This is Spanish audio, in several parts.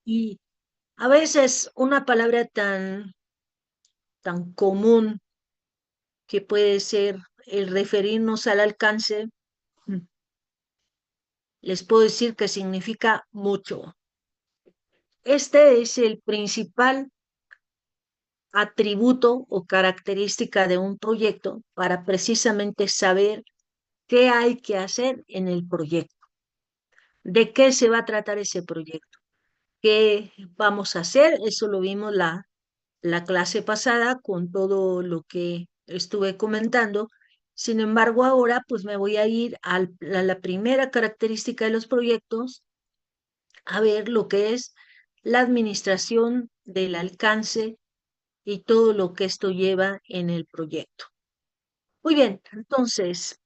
Y a veces una palabra tan común que puede ser el referirnos al alcance, mm, les puedo decir que significa mucho. Este es el principal atributo o característica de un proyecto para precisamente saber qué hay que hacer en el proyecto, de qué se va a tratar ese proyecto, qué vamos a hacer. Eso lo vimos la clase pasada con todo lo que estuve comentando. Sin embargo, ahora pues me voy a ir a la primera característica de los proyectos, a ver lo que es la administración del alcance y todo lo que esto lleva en el proyecto. Muy bien, entonces,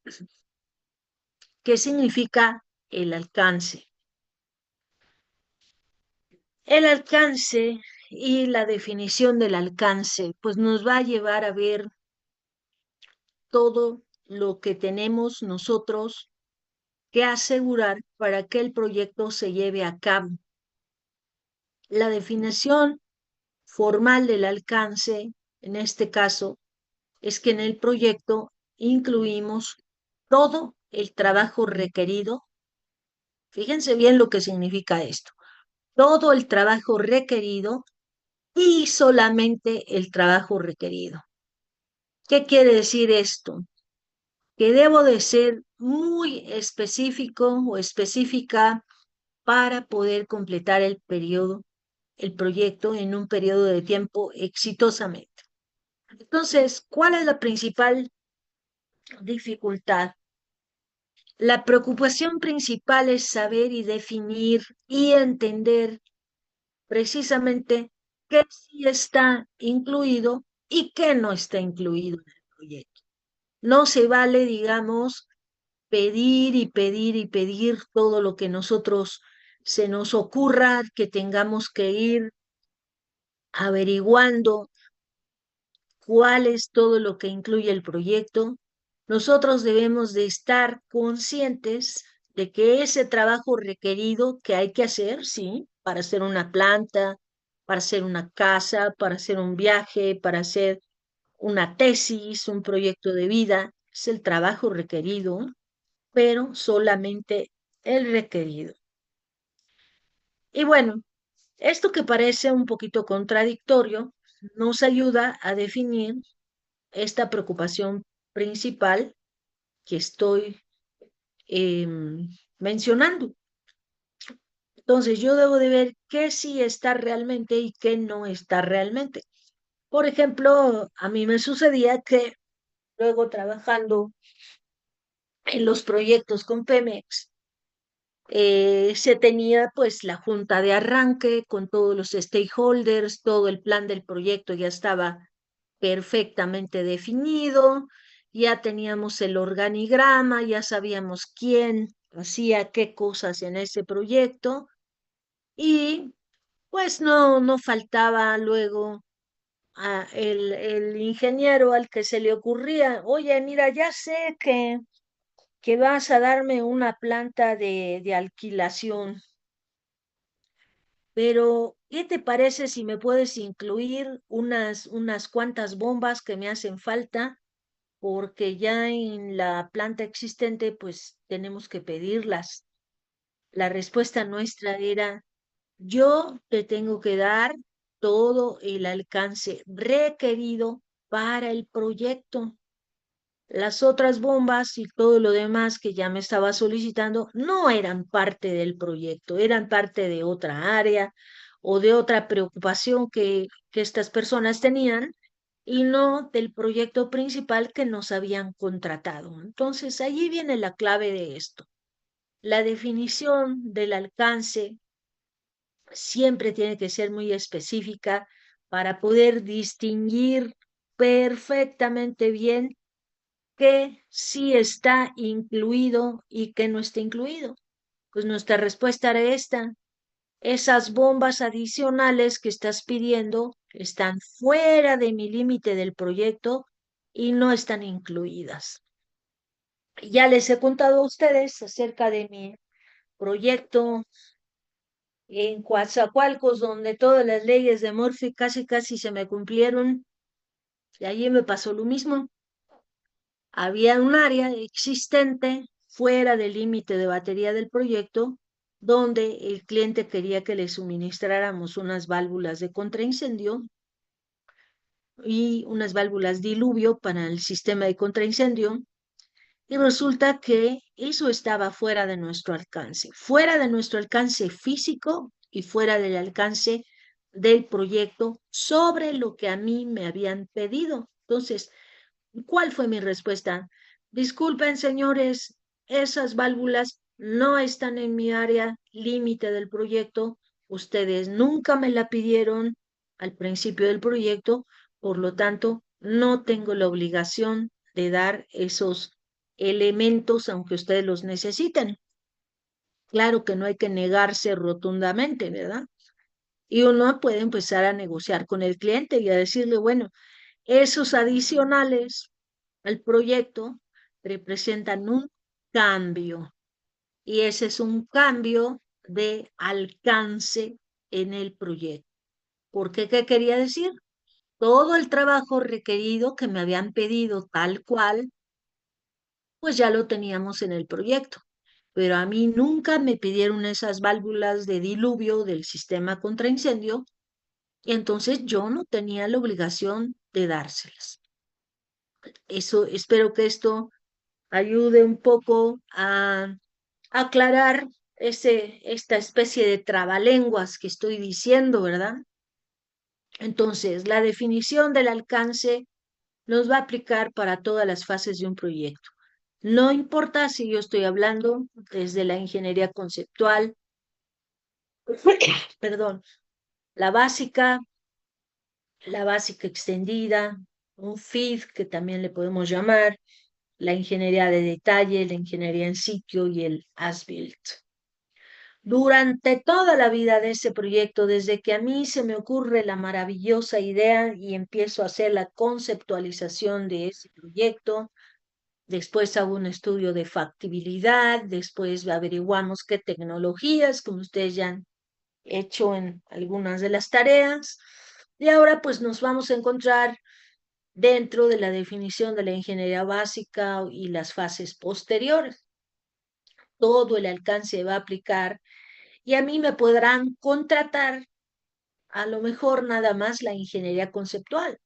¿qué significa el alcance? El alcance y la definición del alcance, pues nos va a llevar a ver todo lo que tenemos nosotros que asegurar para que el proyecto se lleve a cabo. La definición formal del alcance, en este caso, es que en el proyecto incluimos todo el trabajo requerido. Fíjense bien lo que significa esto. Todo el trabajo requerido y solamente el trabajo requerido. ¿Qué quiere decir esto? Que debo de ser muy específico o específica para poder completar el periodo, el proyecto en un periodo de tiempo exitosamente. Entonces, ¿cuál es la principal dificultad? La preocupación principal es saber y definir y entender precisamente qué sí está incluido y qué no está incluido en el proyecto. No se vale, digamos, pedir y pedir y pedir todo lo que nosotros se nos ocurra, que tengamos que ir averiguando cuál es todo lo que incluye el proyecto. Nosotros debemos de estar conscientes de que ese trabajo requerido que hay que hacer, sí, para hacer una planta, para hacer una casa, para hacer un viaje, para hacer una tesis, un proyecto de vida, es el trabajo requerido, pero solamente el requerido. Y bueno, esto que parece un poquito contradictorio nos ayuda a definir esta preocupación principal que estoy mencionando. Entonces, yo debo de ver qué sí está realmente y qué no está realmente. Por ejemplo, a mí me sucedía que luego trabajando en los proyectos con Pemex, se tenía pues la junta de arranque con todos los stakeholders, todo el plan del proyecto ya estaba perfectamente definido, ya teníamos el organigrama, ya sabíamos quién hacía qué cosas en ese proyecto y pues no faltaba luego el ingeniero al que se le ocurría, oye, mira, ya sé que vas a darme una planta de alquilación, pero ¿qué te parece si me puedes incluir unas cuantas bombas que me hacen falta? Porque ya en la planta existente, pues tenemos que pedirlas. La respuesta nuestra era, yo te tengo que dar todo el alcance requerido para el proyecto. Las otras bombas y todo lo demás que ya me estaba solicitando no eran parte del proyecto, eran parte de otra área o de otra preocupación que estas personas tenían y no del proyecto principal que nos habían contratado. Entonces, allí viene la clave de esto. La definición del alcance siempre tiene que ser muy específica para poder distinguir perfectamente bien qué sí está incluido y qué no está incluido. Pues nuestra respuesta era esta. Esas bombas adicionales que estás pidiendo están fuera de mi límite del proyecto y no están incluidas. Ya les he contado a ustedes acerca de mi proyecto en Coatzacoalcos, donde todas las leyes de Murphy casi casi se me cumplieron, y allí me pasó lo mismo. Había un área existente fuera del límite de batería del proyecto, donde el cliente quería que le suministráramos unas válvulas de contraincendio y unas válvulas diluvio para el sistema de contraincendio. Y resulta que eso estaba fuera de nuestro alcance físico y fuera del alcance del proyecto sobre lo que a mí me habían pedido. Entonces, ¿cuál fue mi respuesta? Disculpen, señores, esas válvulas no están en mi área límite del proyecto. Ustedes nunca me la pidieron al principio del proyecto, por lo tanto, no tengo la obligación de dar esos elementos aunque ustedes los necesiten. Claro que no hay que negarse rotundamente, ¿verdad? Y uno puede empezar a negociar con el cliente y a decirle, bueno, esos adicionales al proyecto representan un cambio y ese es un cambio de alcance en el proyecto. ¿Por qué? ¿Qué quería decir? Todo el trabajo requerido que me habían pedido tal cual, pues ya lo teníamos en el proyecto. Pero a mí nunca me pidieron esas válvulas de diluvio del sistema contra incendio y entonces yo no tenía la obligación de dárselas. Eso, espero que esto ayude un poco a aclarar esta especie de trabalenguas que estoy diciendo, ¿verdad? Entonces, la definición del alcance nos va a aplicar para todas las fases de un proyecto. No importa si yo estoy hablando desde la ingeniería conceptual, perdón, la básica, la básica extendida, un FID que también le podemos llamar, la ingeniería de detalle, la ingeniería en sitio y el as-built. Durante toda la vida de ese proyecto, desde que a mí se me ocurre la maravillosa idea y empiezo a hacer la conceptualización de ese proyecto, después hago un estudio de factibilidad, después averiguamos qué tecnologías, como ustedes ya han hecho en algunas de las tareas, y ahora pues nos vamos a encontrar dentro de la definición de la ingeniería básica y las fases posteriores. Todo el alcance va a aplicar y a mí me podrán contratar a lo mejor nada más la ingeniería conceptual.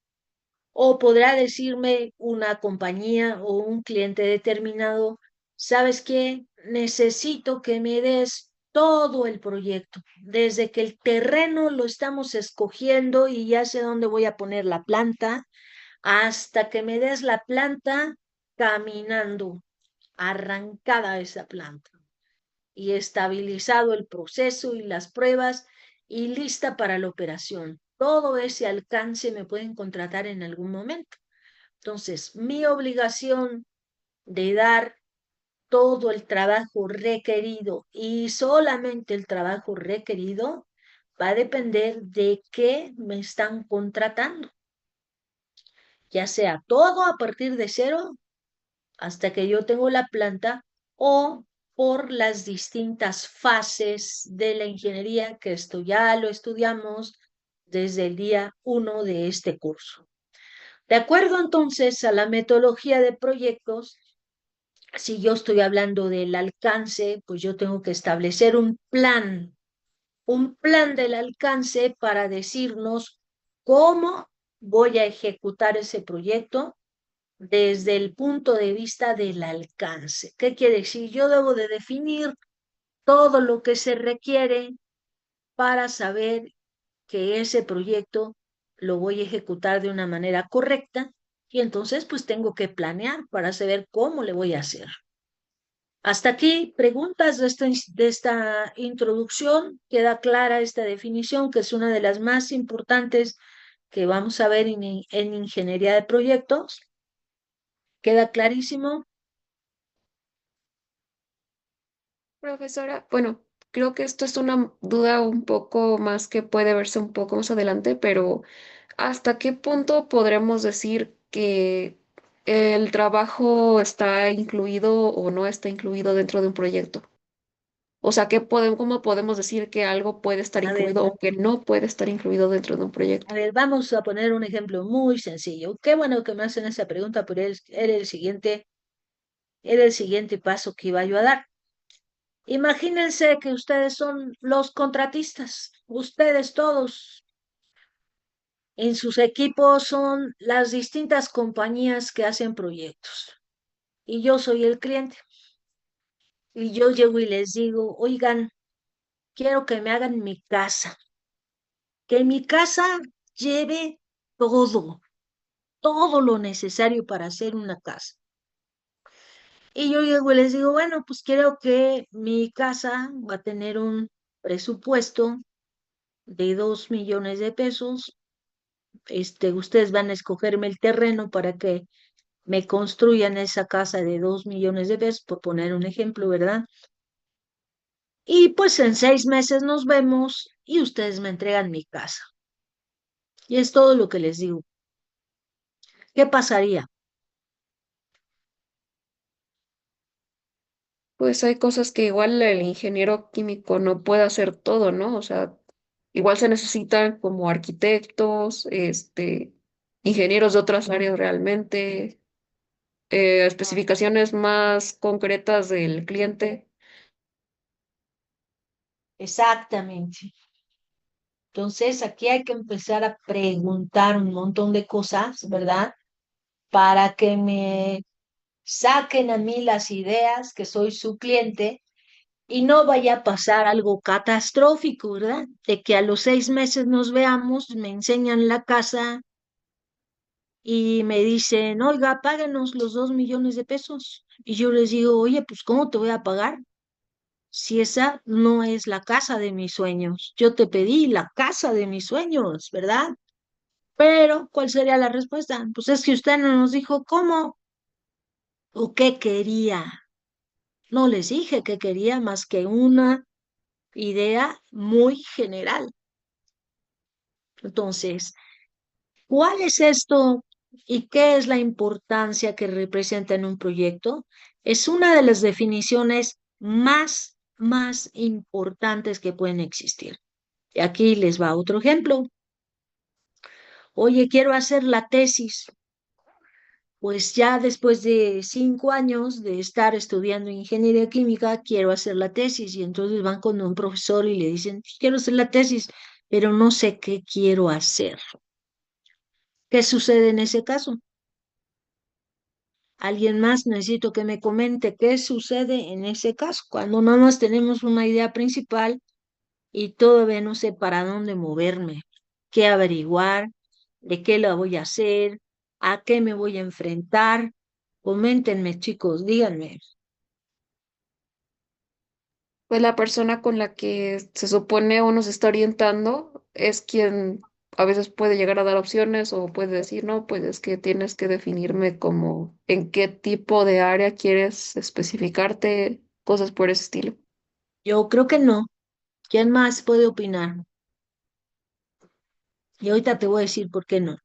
O podrá decirme una compañía o un cliente determinado, ¿sabes qué? Necesito que me des todo el proyecto, desde que el terreno lo estamos escogiendo y ya sé dónde voy a poner la planta, hasta que me des la planta caminando, arrancada esa planta y estabilizado el proceso y las pruebas y lista para la operación. Todo ese alcance me pueden contratar en algún momento. Entonces, mi obligación de dar todo el trabajo requerido y solamente el trabajo requerido va a depender de qué me están contratando, ya sea todo a partir de cero hasta que yo tengo la planta o por las distintas fases de la ingeniería, que esto ya lo estudiamos desde el día 1 de este curso. De acuerdo entonces a la metodología de proyectos, si yo estoy hablando del alcance, pues yo tengo que establecer un plan del alcance para decirnos cómo voy a ejecutar ese proyecto desde el punto de vista del alcance. ¿Qué quiere decir? Yo debo de definir todo lo que se requiere para saber que ese proyecto lo voy a ejecutar de una manera correcta y entonces pues tengo que planear para saber cómo le voy a hacer. Hasta aquí, preguntas de esta introducción. ¿Queda clara esta definición, que es una de las más importantes que vamos a ver en ingeniería de proyectos? ¿Queda clarísimo? Profesora, bueno, creo que esto es una duda un poco más que puede verse un poco más adelante, pero ¿hasta qué punto podremos decir que el trabajo está incluido o no está incluido dentro de un proyecto? O sea, cómo podemos decir que algo puede estar A ver, incluido o que no puede estar incluido dentro de un proyecto? vamos a poner un ejemplo muy sencillo. Qué bueno que me hacen esa pregunta, pero era el siguiente paso que iba yo a dar. Imagínense que ustedes son los contratistas, ustedes todos en sus equipos son las distintas compañías que hacen proyectos y yo soy el cliente y yo llego y les digo, oigan, quiero que me hagan mi casa, que mi casa lleve todo, todo lo necesario para hacer una casa. Y yo llego y les digo, bueno, pues quiero que mi casa va a tener un presupuesto de 2 millones de pesos. Ustedes van a escogerme el terreno para que me construyan esa casa de 2 millones de pesos, por poner un ejemplo, ¿verdad? Y pues en 6 meses nos vemos y ustedes me entregan mi casa. Y es todo lo que les digo. ¿Qué pasaría? Pues hay cosas que igual el ingeniero químico no puede hacer todo, ¿no? O sea, igual se necesitan como arquitectos, ingenieros de otras áreas realmente, especificaciones más concretas del cliente. Exactamente. Entonces, aquí hay que empezar a preguntar un montón de cosas, ¿verdad? Para que me saquen a mí las ideas, que soy su cliente, y no vaya a pasar algo catastrófico, ¿verdad? De que a los 6 meses nos veamos, me enseñan la casa y me dicen, oiga, páguenos los 2 millones de pesos. Y yo les digo, oye, pues ¿cómo te voy a pagar? Si esa no es la casa de mis sueños. Yo te pedí la casa de mis sueños, ¿verdad? Pero, ¿cuál sería la respuesta? Pues es que usted no nos dijo cómo o qué quería. No les dije que quería más que una idea muy general. Entonces, ¿cuál es esto y qué es la importancia que representa en un proyecto? Es una de las definiciones más importantes que pueden existir. Y aquí les va otro ejemplo. Oye, quiero hacer la tesis. Pues ya después de 5 años de estar estudiando ingeniería química, quiero hacer la tesis. Y entonces van con un profesor y le dicen, "Pues quiero hacer la tesis, pero no sé qué quiero hacer". ¿Qué sucede en ese caso? Alguien más necesito que me comente qué sucede en ese caso, cuando nada más tenemos una idea principal y todavía no sé para dónde moverme, qué averiguar, de qué la voy a hacer, a qué me voy a enfrentar. Coméntenme, chicos, díganme. Pues la persona con la que se supone uno se está orientando es quien a veces puede llegar a dar opciones o puede decir, no, pues es que tienes que definirme como en qué tipo de área quieres especificarte, cosas por ese estilo. Yo creo que no. ¿Quién más puede opinar? Y ahorita te voy a decir por qué no.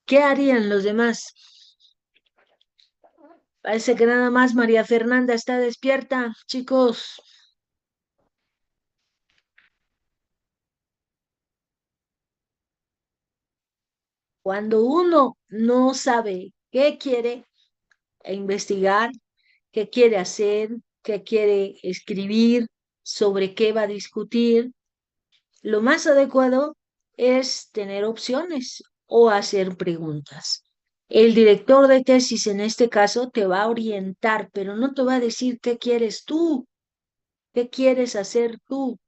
¿Qué harían los demás? Parece que nada más María Fernanda está despierta. Chicos, cuando uno no sabe qué quiere investigar, qué quiere hacer, qué quiere escribir, sobre qué va a discutir, lo más adecuado es tener opciones o hacer preguntas. El director de tesis en este caso te va a orientar, pero no te va a decir qué quieres tú, qué quieres hacer tú.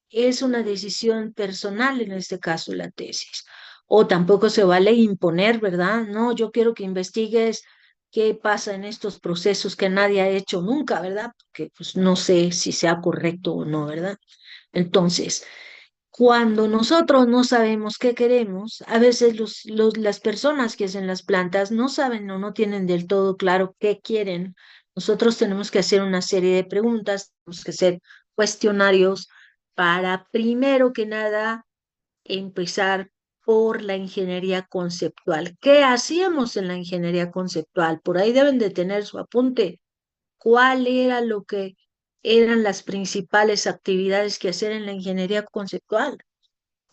Es una decisión personal en este caso la tesis. O tampoco se vale imponer, ¿verdad? No, yo quiero que investigues qué pasa en estos procesos que nadie ha hecho nunca, ¿verdad? Porque pues no sé si sea correcto o no, ¿verdad? Entonces, cuando nosotros no sabemos qué queremos, a veces las personas que hacen las plantas no saben o no tienen del todo claro qué quieren. Nosotros tenemos que hacer una serie de preguntas, tenemos que hacer cuestionarios para, primero que nada, empezar por la ingeniería conceptual. ¿Qué hacíamos en la ingeniería conceptual? Por ahí deben de tener su apunte. ¿Cuál era lo que eran las principales actividades que hacer en la ingeniería conceptual?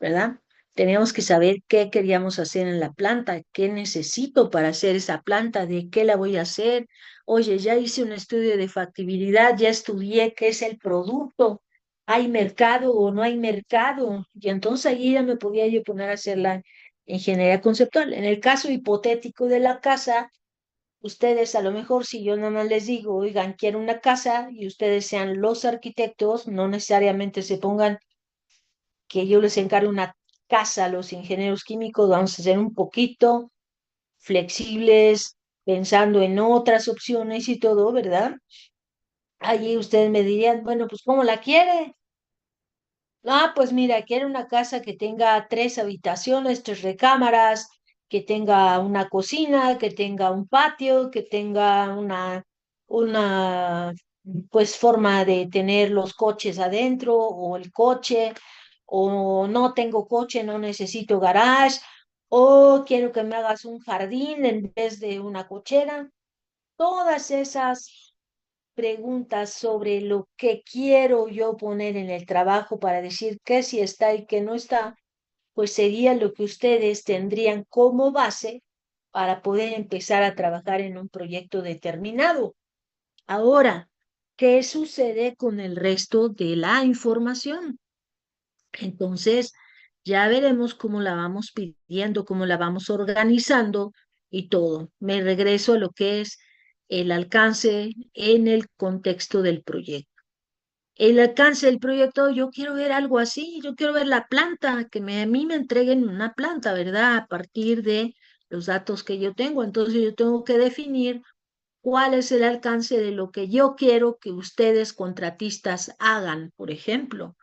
¿Verdad? Teníamos que saber qué queríamos hacer en la planta, qué necesito para hacer esa planta, de qué la voy a hacer. Oye, ya hice un estudio de factibilidad, ya estudié qué es el producto, hay mercado o no hay mercado. Y entonces ahí ya me podía yo poner a hacer la ingeniería conceptual. En el caso hipotético de la casa, ustedes a lo mejor si yo nada más les digo, oigan, quiero una casa y ustedes sean los arquitectos, no necesariamente se pongan que yo les encargo una casa a los ingenieros químicos, vamos a ser un poquito flexibles, pensando en otras opciones y todo, ¿verdad? Allí ustedes me dirían, bueno, pues ¿cómo la quiere? Ah, pues mira, quiere una casa que tenga 3 habitaciones, 3 recámaras, que tenga una cocina, que tenga un patio, que tenga una, pues forma de tener los coches adentro o el coche, o no tengo coche, no necesito garage, o quiero que me hagas un jardín en vez de una cochera. Todas esas preguntas sobre lo que quiero yo poner en el trabajo para decir qué sí está y qué no está, pues sería lo que ustedes tendrían como base para poder empezar a trabajar en un proyecto determinado. Ahora, ¿qué sucede con el resto de la información? Entonces, ya veremos cómo la vamos pidiendo, cómo la vamos organizando y todo. Me regreso a lo que es el alcance en el contexto del proyecto. El alcance del proyecto, yo quiero ver algo así, yo quiero ver la planta, a mí me entreguen una planta, ¿verdad? A partir de los datos que yo tengo. Entonces yo tengo que definir cuál es el alcance de lo que yo quiero que ustedes contratistas hagan, por ejemplo.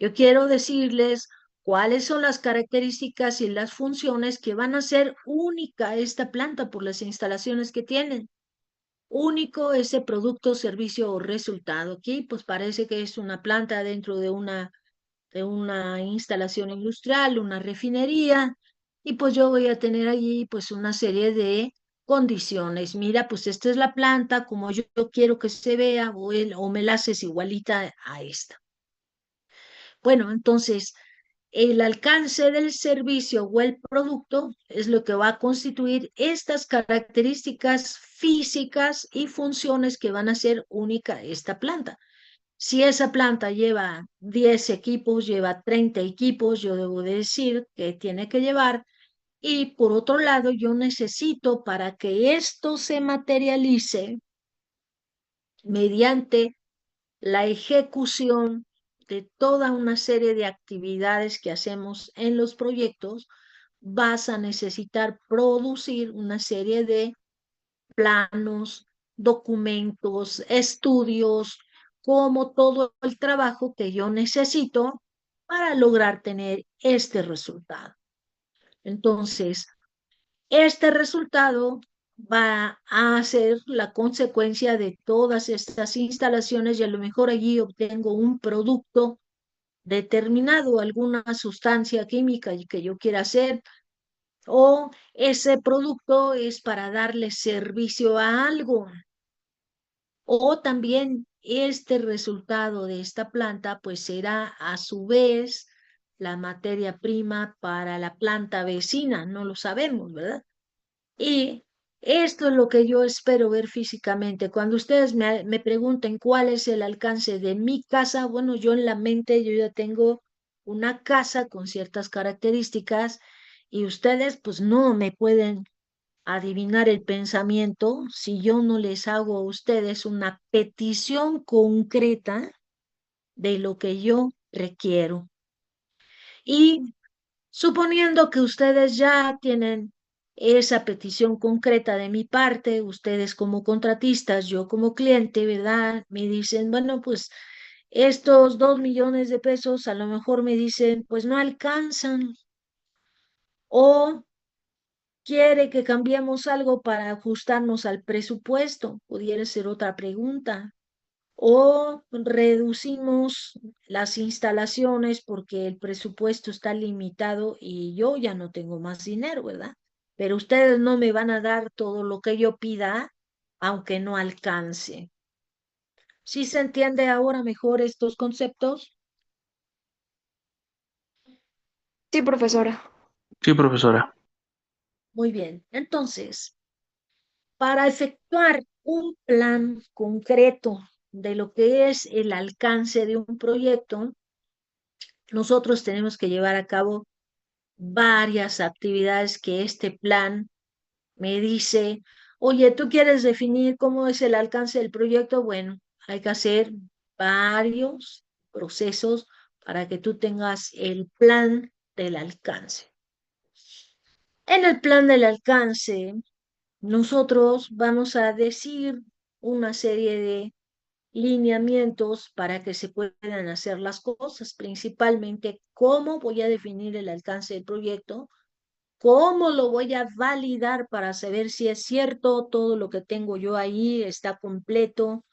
Yo quiero decirles cuáles son las características y las funciones que van a hacer única esta planta por las instalaciones que tienen. Único ese producto, servicio o resultado. Aquí, pues parece que es una planta dentro de una instalación industrial, una refinería, y pues yo voy a tener allí pues una serie de condiciones. Mira, pues esta es la planta, como yo quiero que se vea, o me la haces igualita a esta. Bueno, entonces, el alcance del servicio o el producto es lo que va a constituir estas características físicas y funciones que van a ser única esta planta. Si esa planta lleva 10 equipos, lleva 30 equipos, yo debo decir que tiene que llevar. Y por otro lado, yo necesito para que esto se materialice mediante la ejecución de toda una serie de actividades que hacemos en los proyectos, vas a necesitar producir una serie de planos, documentos, estudios, como todo el trabajo que yo necesito para lograr tener este resultado. Entonces, este resultado va a ser la consecuencia de todas estas instalaciones y a lo mejor allí obtengo un producto determinado, alguna sustancia química que yo quiera hacer, o ese producto es para darle servicio a algo, o también este resultado de esta planta pues será a su vez la materia prima para la planta vecina, no lo sabemos, ¿verdad? Y esto es lo que yo espero ver físicamente. Cuando ustedes me pregunten cuál es el alcance de mi casa, bueno, yo en la mente yo ya tengo una casa con ciertas características y ustedes pues no me pueden adivinar el pensamiento si yo no les hago a ustedes una petición concreta de lo que yo requiero. Y suponiendo que ustedes ya tienen esa petición concreta de mi parte, ustedes como contratistas, yo como cliente, ¿verdad? Me dicen, bueno, pues estos 2 millones de pesos a lo mejor me dicen, pues no alcanzan. O quiere que cambiemos algo para ajustarnos al presupuesto, pudiera ser otra pregunta. o reducimos las instalaciones porque el presupuesto está limitado y yo ya no tengo más dinero, ¿verdad? Pero ustedes no me van a dar todo lo que yo pida, aunque no alcance. ¿Sí se entiende ahora mejor estos conceptos? Sí, profesora. Sí, profesora. Muy bien. Entonces, para efectuar un plan concreto de lo que es el alcance de un proyecto, nosotros tenemos que llevar a cabo varias actividades que este plan me dice, oye, ¿tú quieres definir cómo es el alcance del proyecto? Bueno, hay que hacer varios procesos para que tú tengas el plan del alcance. En el plan del alcance, nosotros vamos a decir una serie de lineamientos para que se puedan hacer las cosas, principalmente cómo voy a definir el alcance del proyecto, cómo lo voy a validar para saber si es cierto todo lo que tengo yo ahí, está completo,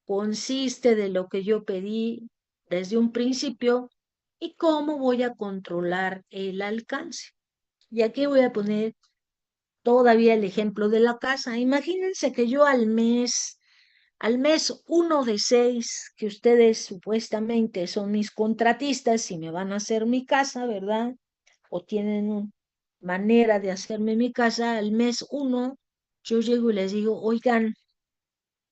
consiste de lo que yo pedí desde un principio y cómo voy a controlar el alcance. Y aquí voy a poner todavía el ejemplo de la casa. Imagínense que yo al mes 1 de 6, que ustedes supuestamente son mis contratistas y me van a hacer mi casa, ¿verdad? O tienen manera de hacerme mi casa, al mes 1, yo llego y les digo, oigan,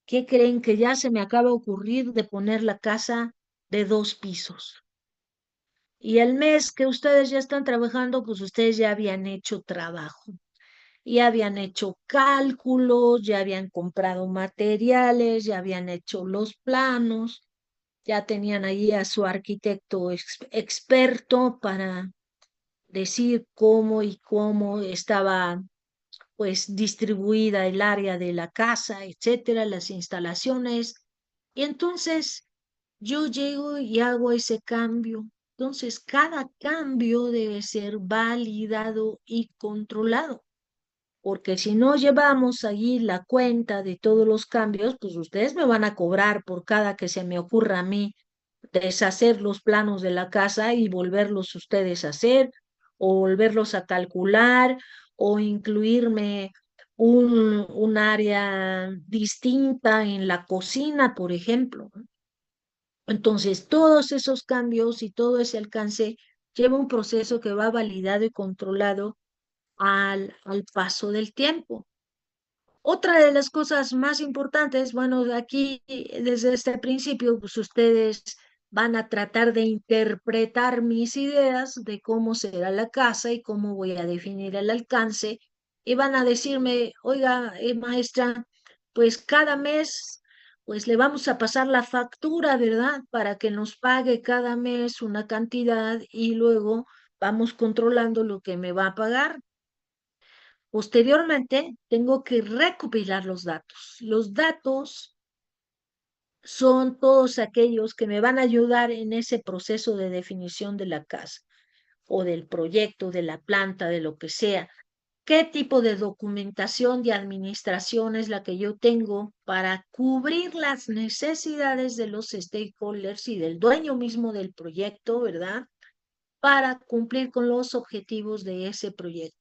¿qué creen que ya se me acaba de ocurrir de poner la casa de 2 pisos? Y el mes que ustedes ya están trabajando, pues ustedes ya habían hecho trabajo, ya habían hecho cálculos, ya habían comprado materiales, ya habían hecho los planos, ya tenían ahí a su arquitecto experto para decir cómo estaba pues distribuida el área de la casa, etcétera, las instalaciones. Y entonces yo llego y hago ese cambio. Entonces, cada cambio debe ser validado y controlado, porque si no llevamos allí la cuenta de todos los cambios, pues ustedes me van a cobrar por cada que se me ocurra a mí deshacer los planos de la casa y volverlos ustedes a hacer, o volverlos a calcular, o incluirme un área distinta en la cocina, por ejemplo. Entonces, todos esos cambios y todo ese alcance lleva un proceso que va validado y controlado al paso del tiempo. Otra de las cosas más importantes, bueno, de aquí desde este principio, pues ustedes van a tratar de interpretar mis ideas de cómo será la casa y cómo voy a definir el alcance, y van a decirme, oiga, maestra, pues cada mes, pues le vamos a pasar la factura, ¿verdad? Para que nos pague cada mes una cantidad y luego vamos controlando lo que me va a pagar. Posteriormente, tengo que recopilar los datos. Los datos son todos aquellos que me van a ayudar en ese proceso de definición de la casa o del proyecto, de la planta, de lo que sea. ¿Qué tipo de documentación de administración es la que yo tengo para cubrir las necesidades de los stakeholders y del dueño mismo del proyecto, ¿verdad? Para cumplir con los objetivos de ese proyecto.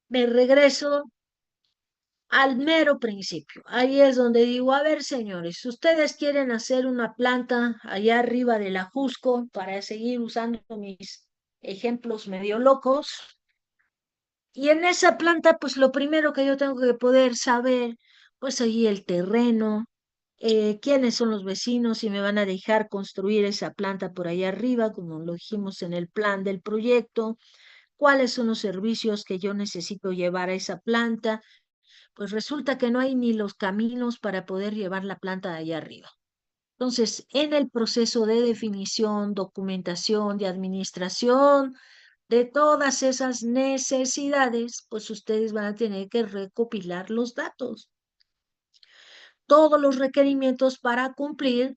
Me regreso al mero principio. Ahí es donde digo, a ver, señores, si ustedes quieren hacer una planta allá arriba de la Jusco, para seguir usando mis ejemplos medio locos, y en esa planta, pues lo primero que yo tengo que poder saber, pues allí el terreno, quiénes son los vecinos, si me van a dejar construir esa planta por allá arriba, como lo dijimos en el plan del proyecto, cuáles son los servicios que yo necesito llevar a esa planta. Pues resulta que no hay ni los caminos para poder llevar la planta de allá arriba. Entonces, en el proceso de definición, documentación, de administración de todas esas necesidades, pues ustedes van a tener que recopilar los datos, todos los requerimientos para cumplir,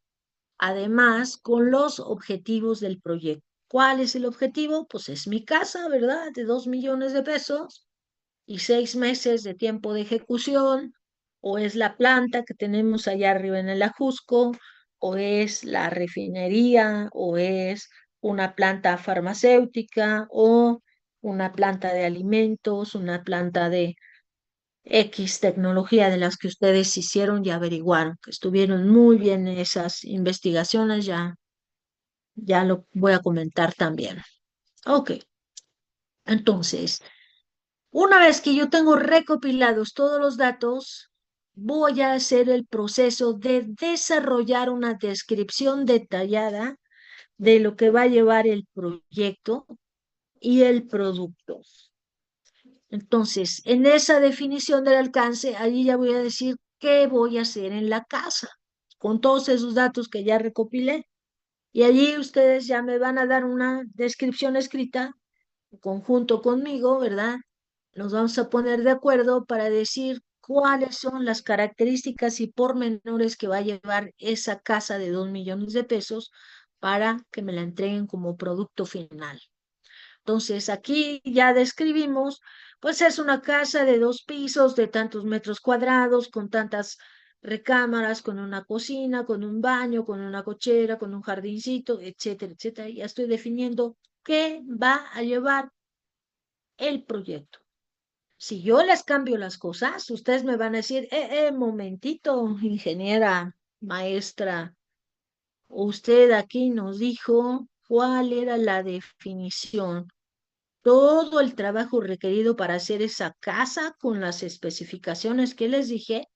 además, con los objetivos del proyecto. ¿Cuál es el objetivo? Pues es mi casa, ¿verdad? De 2 millones de pesos y 6 meses de tiempo de ejecución, o es la planta que tenemos allá arriba en el Ajusco, o es la refinería, o es una planta farmacéutica, o una planta de alimentos, una planta de X tecnología de las que ustedes hicieron y averiguaron, que estuvieron muy bien en esas investigaciones, ya lo voy a comentar también. Ok, entonces, una vez que yo tengo recopilados todos los datos, voy a hacer el proceso de desarrollar una descripción detallada de lo que va a llevar el proyecto y el producto. Entonces, en esa definición del alcance, allí ya voy a decir qué voy a hacer en la casa, con todos esos datos que ya recopilé. Y allí ustedes ya me van a dar una descripción escrita en conjunto conmigo, ¿verdad? Nos vamos a poner de acuerdo para decir cuáles son las características y pormenores que va a llevar esa casa de 2 millones de pesos para que me la entreguen como producto final. Entonces, aquí ya describimos, pues es una casa de 2 pisos, de tantos metros cuadrados, con tantas recámaras, con una cocina, con un baño, con una cochera, con un jardincito, etcétera, etcétera. Ya estoy definiendo qué va a llevar el proyecto. Si yo les cambio las cosas, ustedes me van a decir, momentito, ingeniera, maestra, usted aquí nos dijo cuál era la definición, todo el trabajo requerido para hacer esa casa con las especificaciones que les dije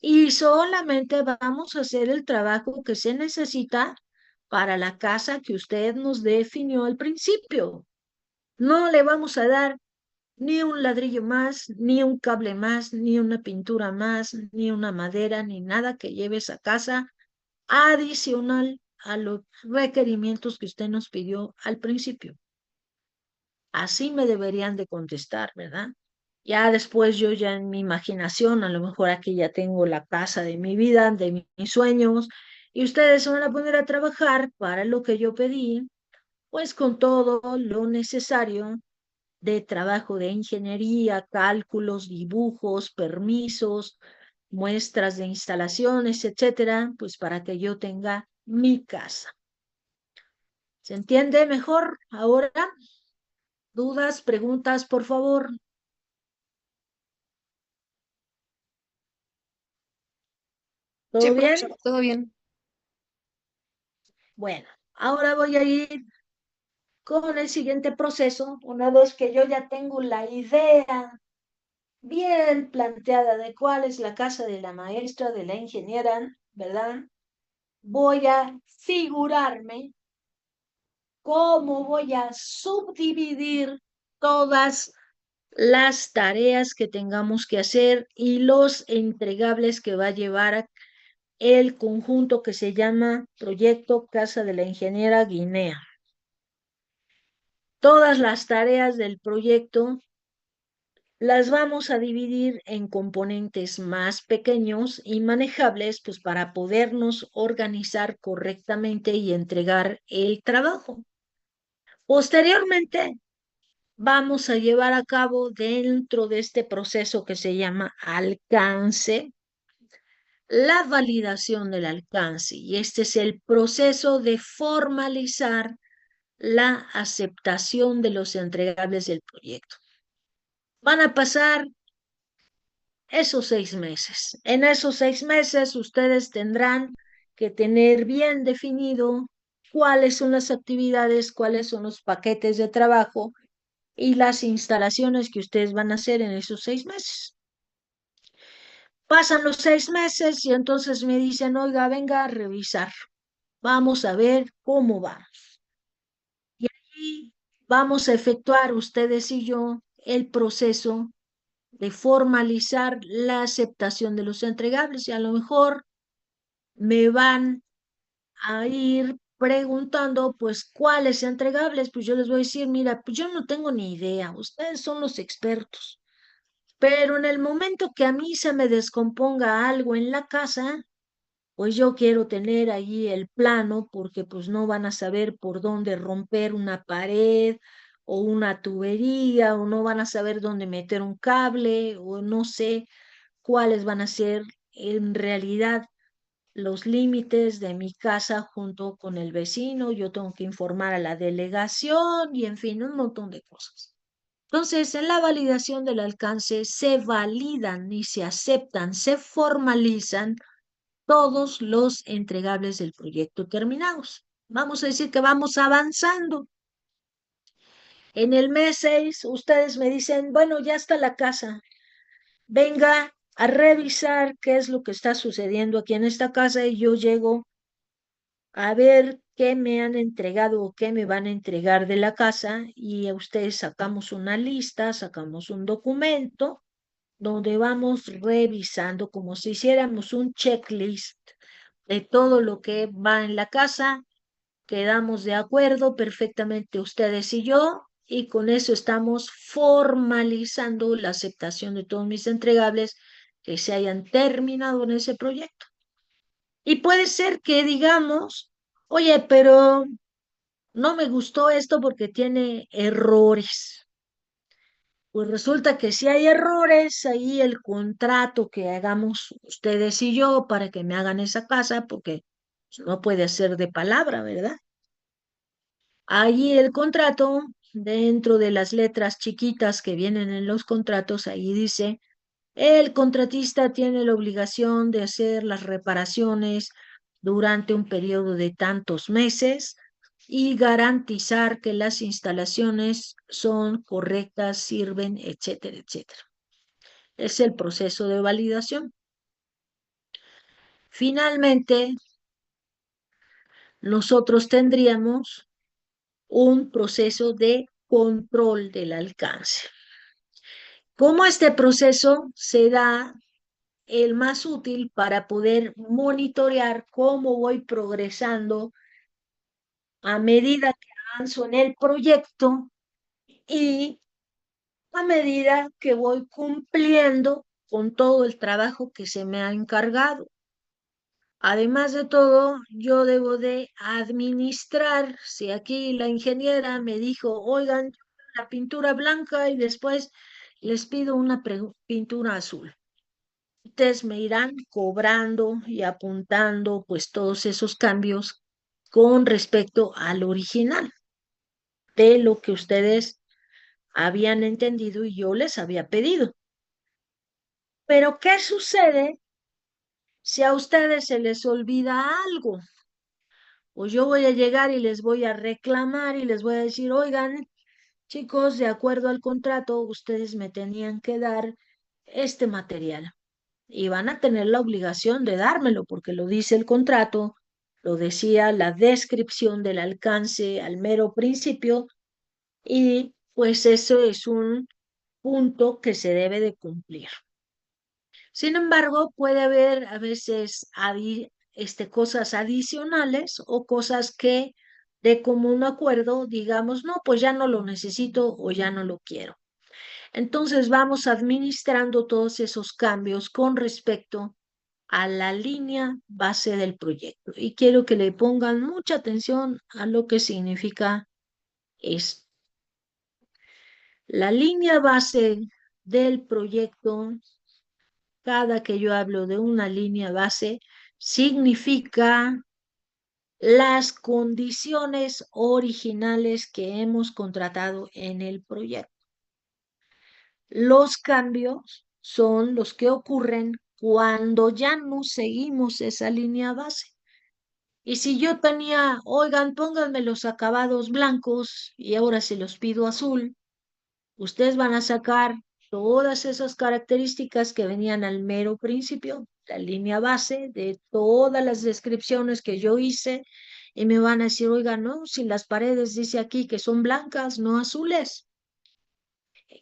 y solamente vamos a hacer el trabajo que se necesita para la casa que usted nos definió al principio. No le vamos a dar ni un ladrillo más, ni un cable más, ni una pintura más, ni una madera, ni nada que lleve esa casa adicional a los requerimientos que usted nos pidió al principio. Así me deberían de contestar, ¿verdad? Ya después yo ya en mi imaginación, a lo mejor aquí ya tengo la casa de mi vida, de mis sueños, y ustedes se van a poner a trabajar para lo que yo pedí, pues con todo lo necesario de trabajo de ingeniería, cálculos, dibujos, permisos, muestras de instalaciones, etcétera, pues para que yo tenga mi casa. ¿Se entiende mejor ahora? ¿Dudas, preguntas, por favor? Sí, ¿Todo bien? profesor, todo bien. Bueno, ahora voy a ir con el siguiente proceso. Una vez que yo ya tengo la idea bien planteada de cuál es la casa de la maestra, de la ingeniera, ¿verdad? Voy a figurarme cómo voy a subdividir todas las tareas que tengamos que hacer y los entregables que va a llevar el conjunto que se llama Proyecto Casa de la Ingeniera Guinea. Todas las tareas del proyecto las vamos a dividir en componentes más pequeños y manejables, pues para podernos organizar correctamente y entregar el trabajo. Posteriormente, vamos a llevar a cabo dentro de este proceso que se llama alcance, la validación del alcance. Y este es el proceso de formalizar la aceptación de los entregables del proyecto. Van a pasar esos 6 meses. En esos 6 meses ustedes tendrán que tener bien definido cuáles son las actividades, cuáles son los paquetes de trabajo y las instalaciones que ustedes van a hacer en esos 6 meses. Pasan los 6 meses y entonces me dicen, oiga, venga a revisar. Vamos a ver cómo va. Y ahí vamos a efectuar ustedes y yo el proceso de formalizar la aceptación de los entregables y a lo mejor me van a ir preguntando pues cuáles entregables, pues yo les voy a decir, mira, pues yo no tengo ni idea, ustedes son los expertos, pero en el momento que a mí se me descomponga algo en la casa, pues yo quiero tener ahí el plano porque pues no van a saber por dónde romper una pared o una tubería o no van a saber dónde meter un cable o no sé cuáles van a ser en realidad los límites de mi casa junto con el vecino, yo tengo que informar a la delegación y en fin, un montón de cosas. Entonces, en la validación del alcance se validan y se aceptan, se formalizan todos los entregables del proyecto terminados. Vamos a decir que vamos avanzando. En el mes 6, ustedes me dicen, bueno, ya está la casa, venga a revisar qué es lo que está sucediendo aquí en esta casa y yo llego a ver qué me han entregado o qué me van a entregar de la casa y a ustedes sacamos una lista, sacamos un documento donde vamos revisando como si hiciéramos un checklist de todo lo que va en la casa. Quedamos de acuerdo perfectamente ustedes y yo, y con eso estamos formalizando la aceptación de todos mis entregables que se hayan terminado en ese proyecto. Y puede ser que digamos, oye, pero no me gustó esto porque tiene errores. Pues resulta que si hay errores, ahí el contrato que hagamos ustedes y yo para que me hagan esa casa, porque no puede ser de palabra, ¿verdad? Allí el contrato, dentro de las letras chiquitas que vienen en los contratos, ahí dice, el contratista tiene la obligación de hacer las reparaciones durante un periodo de tantos meses y garantizar que las instalaciones son correctas, sirven, etcétera, etcétera. Es el proceso de validación. Finalmente, nosotros tendríamos un proceso de control del alcance. ¿Cómo este proceso se da el más útil para poder monitorear cómo voy progresando a medida que avanzo en el proyecto y a medida que voy cumpliendo con todo el trabajo que se me ha encargado? Además de todo, yo debo de administrar, si aquí la ingeniera me dijo, oigan, la pintura blanca y después les pido una pintura azul. Ustedes me irán cobrando y apuntando pues todos esos cambios con respecto al original de lo que ustedes habían entendido y yo les había pedido. Pero ¿qué sucede si a ustedes se les olvida algo? Pues yo voy a llegar y les voy a reclamar y les voy a decir, oigan, chicos, de acuerdo al contrato, ustedes me tenían que dar este material y van a tener la obligación de dármelo porque lo dice el contrato, lo decía la descripción del alcance al mero principio y pues eso es un punto que se debe de cumplir. Sin embargo, puede haber a veces cosas adicionales o cosas que de común acuerdo digamos, no, pues ya no lo necesito o ya no lo quiero. Entonces vamos administrando todos esos cambios con respecto a la línea base del proyecto. Y quiero que le pongan mucha atención a lo que significa esto. La línea base del proyecto, cada que yo hablo de una línea base, significa las condiciones originales que hemos contratado en el proyecto. Los cambios son los que ocurren cuando ya no seguimos esa línea base. Y si yo tenía, oigan, pónganme los acabados blancos y ahora se los pido azul, ustedes van a sacar todas esas características que venían al mero principio, la línea base de todas las descripciones que yo hice, y me van a decir, oigan, no, si las paredes dice aquí que son blancas, no azules.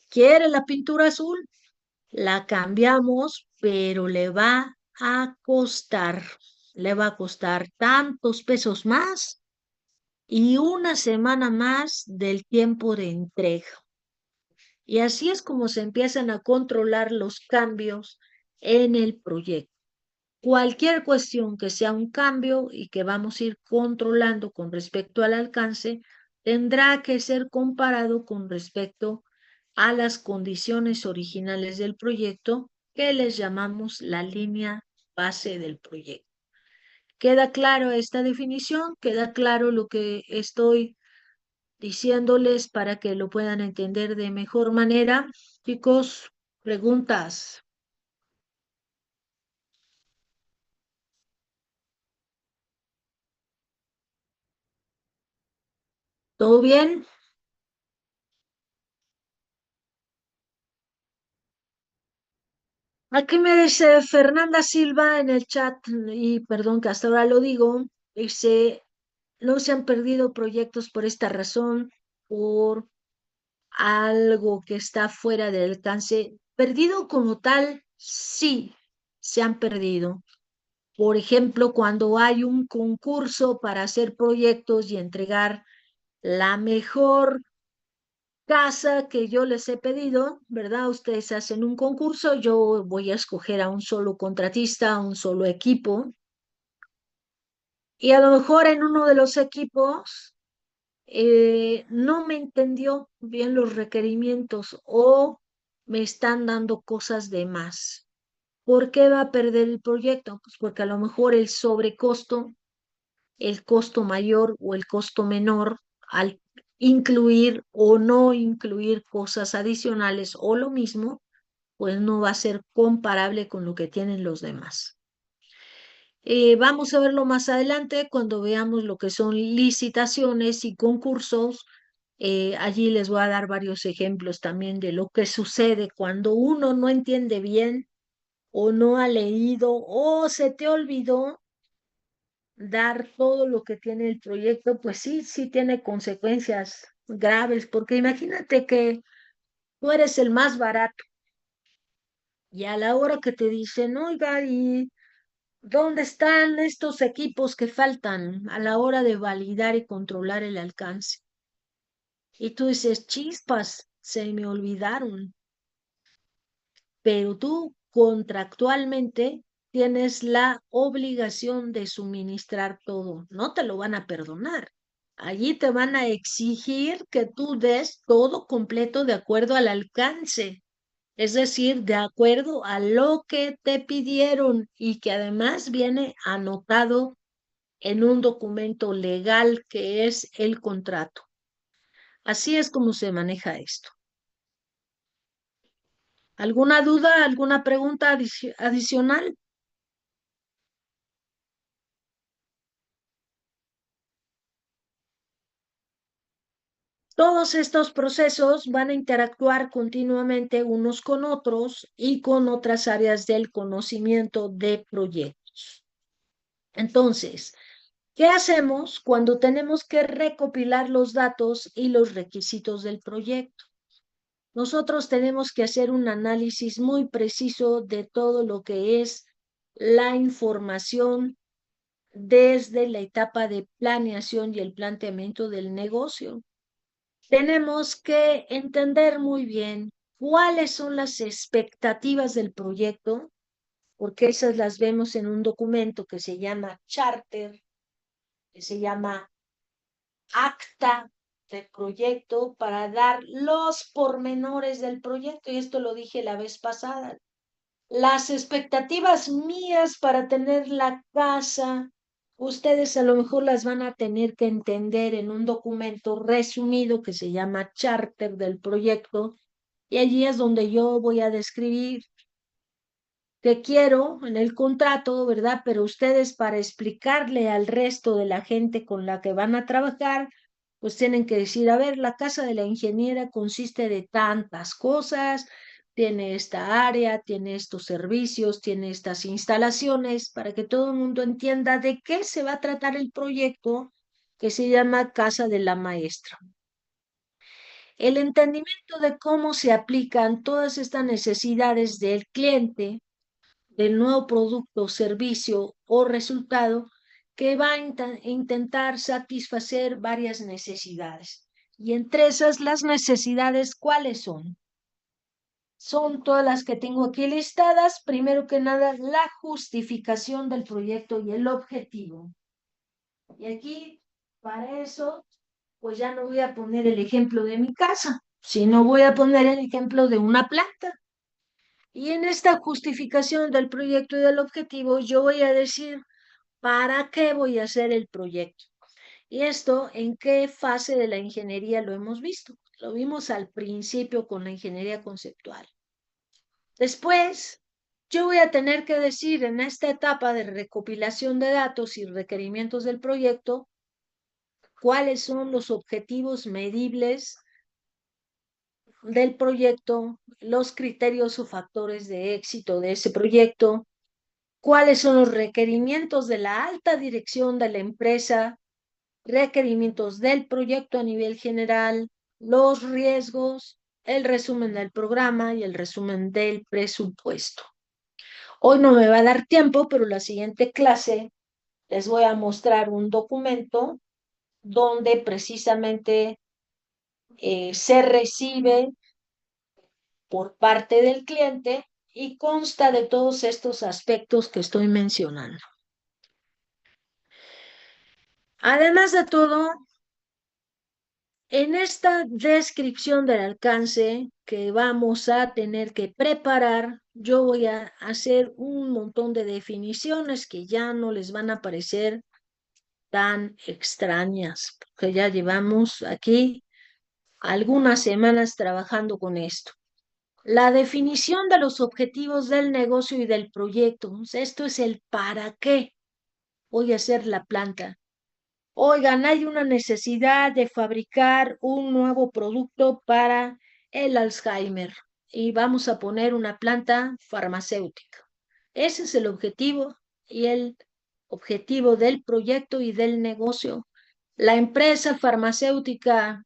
¿Quiere la pintura azul? La cambiamos, pero le va a costar tantos pesos más y una semana más del tiempo de entrega. Y así es como se empiezan a controlar los cambios en el proyecto. Cualquier cuestión que sea un cambio y que vamos a ir controlando con respecto al alcance, tendrá que ser comparado con respecto a las condiciones originales del proyecto que les llamamos la línea base del proyecto. ¿Queda claro esta definición? ¿Queda claro lo que estoy diciéndoles para que lo puedan entender de mejor manera? Chicos, preguntas. ¿Todo bien? Aquí me dice Fernanda Silva en el chat, y perdón que hasta ahora lo digo, dice, no se han perdido proyectos por esta razón, por algo que está fuera del alcance. Perdido como tal, sí, se han perdido. Por ejemplo, cuando hay un concurso para hacer proyectos y entregar la mejor casa que yo les he pedido, ¿verdad? Ustedes hacen un concurso, yo voy a escoger a un solo contratista, a un solo equipo, y a lo mejor en uno de los equipos no me entendió bien los requerimientos o me están dando cosas de más. ¿Por qué va a perder el proyecto? Pues porque a lo mejor el sobrecosto, el costo mayor o el costo menor al incluir o no incluir cosas adicionales o lo mismo, pues no va a ser comparable con lo que tienen los demás. Vamos a verlo más adelante cuando veamos lo que son licitaciones y concursos. Allí les voy a dar varios ejemplos también de lo que sucede cuando uno no entiende bien o no ha leído o se te olvidó dar todo lo que tiene el proyecto, pues sí, sí tiene consecuencias graves, porque imagínate que tú eres el más barato y a la hora que te dicen, oiga, ¿y dónde están estos equipos que faltan a la hora de validar y controlar el alcance? Y tú dices, chispas, se me olvidaron, pero tú contractualmente tienes la obligación de suministrar todo, no te lo van a perdonar. Allí te van a exigir que tú des todo completo de acuerdo al alcance, es decir, de acuerdo a lo que te pidieron y que además viene anotado en un documento legal que es el contrato. Así es como se maneja esto. ¿Alguna duda, alguna pregunta adicional? Todos estos procesos van a interactuar continuamente unos con otros y con otras áreas del conocimiento de proyectos. Entonces, ¿qué hacemos cuando tenemos que recopilar los datos y los requisitos del proyecto? Nosotros tenemos que hacer un análisis muy preciso de todo lo que es la información desde la etapa de planeación y el planteamiento del negocio. Tenemos que entender muy bien cuáles son las expectativas del proyecto, porque esas las vemos en un documento que se llama charter, que se llama acta de proyecto para dar los pormenores del proyecto. Y esto lo dije la vez pasada. Las expectativas mías para tener la casa, ustedes a lo mejor las van a tener que entender en un documento resumido que se llama charter del proyecto. Y allí es donde yo voy a describir que quiero en el contrato, ¿verdad? Pero ustedes para explicarle al resto de la gente con la que van a trabajar, pues tienen que decir, a ver, la casa de la ingeniera consiste de tantas cosas, tiene esta área, tiene estos servicios, tiene estas instalaciones, para que todo el mundo entienda de qué se va a tratar el proyecto que se llama Casa de la Maestra. El entendimiento de cómo se aplican todas estas necesidades del cliente del nuevo producto, servicio o resultado que va a intentar satisfacer varias necesidades. Y entre esas, las necesidades, ¿cuáles son? Son todas las que tengo aquí listadas. Primero que nada, la justificación del proyecto y el objetivo. Y aquí, para eso, pues ya no voy a poner el ejemplo de mi casa, sino voy a poner el ejemplo de una planta. Y en esta justificación del proyecto y del objetivo, yo voy a decir para qué voy a hacer el proyecto. ¿Y esto en qué fase de la ingeniería lo hemos visto? Lo vimos al principio con la ingeniería conceptual. Después, yo voy a tener que decir en esta etapa de recopilación de datos y requerimientos del proyecto cuáles son los objetivos medibles del proyecto, los criterios o factores de éxito de ese proyecto, cuáles son los requerimientos de la alta dirección de la empresa, requerimientos del proyecto a nivel general, los riesgos, el resumen del programa y el resumen del presupuesto. Hoy no me va a dar tiempo, pero la siguiente clase les voy a mostrar un documento donde precisamente se recibe por parte del cliente y consta de todos estos aspectos que estoy mencionando. Además de todo, en esta descripción del alcance que vamos a tener que preparar, yo voy a hacer un montón de definiciones que ya no les van a parecer tan extrañas, porque ya llevamos aquí algunas semanas trabajando con esto. La definición de los objetivos del negocio y del proyecto. Esto es el para qué voy a hacer la planta. Oigan, hay una necesidad de fabricar un nuevo producto para el Alzheimer y vamos a poner una planta farmacéutica. Ese es el objetivo y el objetivo del proyecto y del negocio. La empresa farmacéutica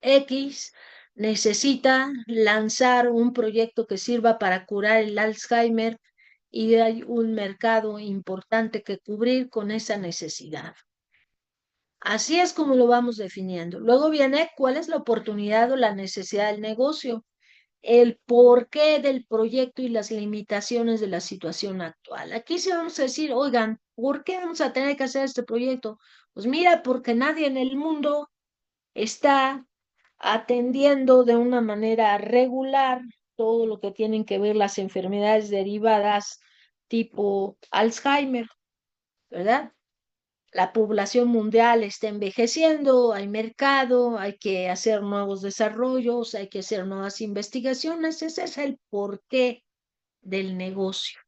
X necesita lanzar un proyecto que sirva para curar el Alzheimer y hay un mercado importante que cubrir con esa necesidad. Así es como lo vamos definiendo. Luego viene cuál es la oportunidad o la necesidad del negocio, el porqué del proyecto y las limitaciones de la situación actual. Aquí sí vamos a decir, oigan, ¿por qué vamos a tener que hacer este proyecto? Pues mira, porque nadie en el mundo está atendiendo de una manera regular todo lo que tienen que ver las enfermedades derivadas tipo Alzheimer, ¿verdad? La población mundial está envejeciendo, hay mercado, hay que hacer nuevos desarrollos, hay que hacer nuevas investigaciones. Ese es el porqué del negocio.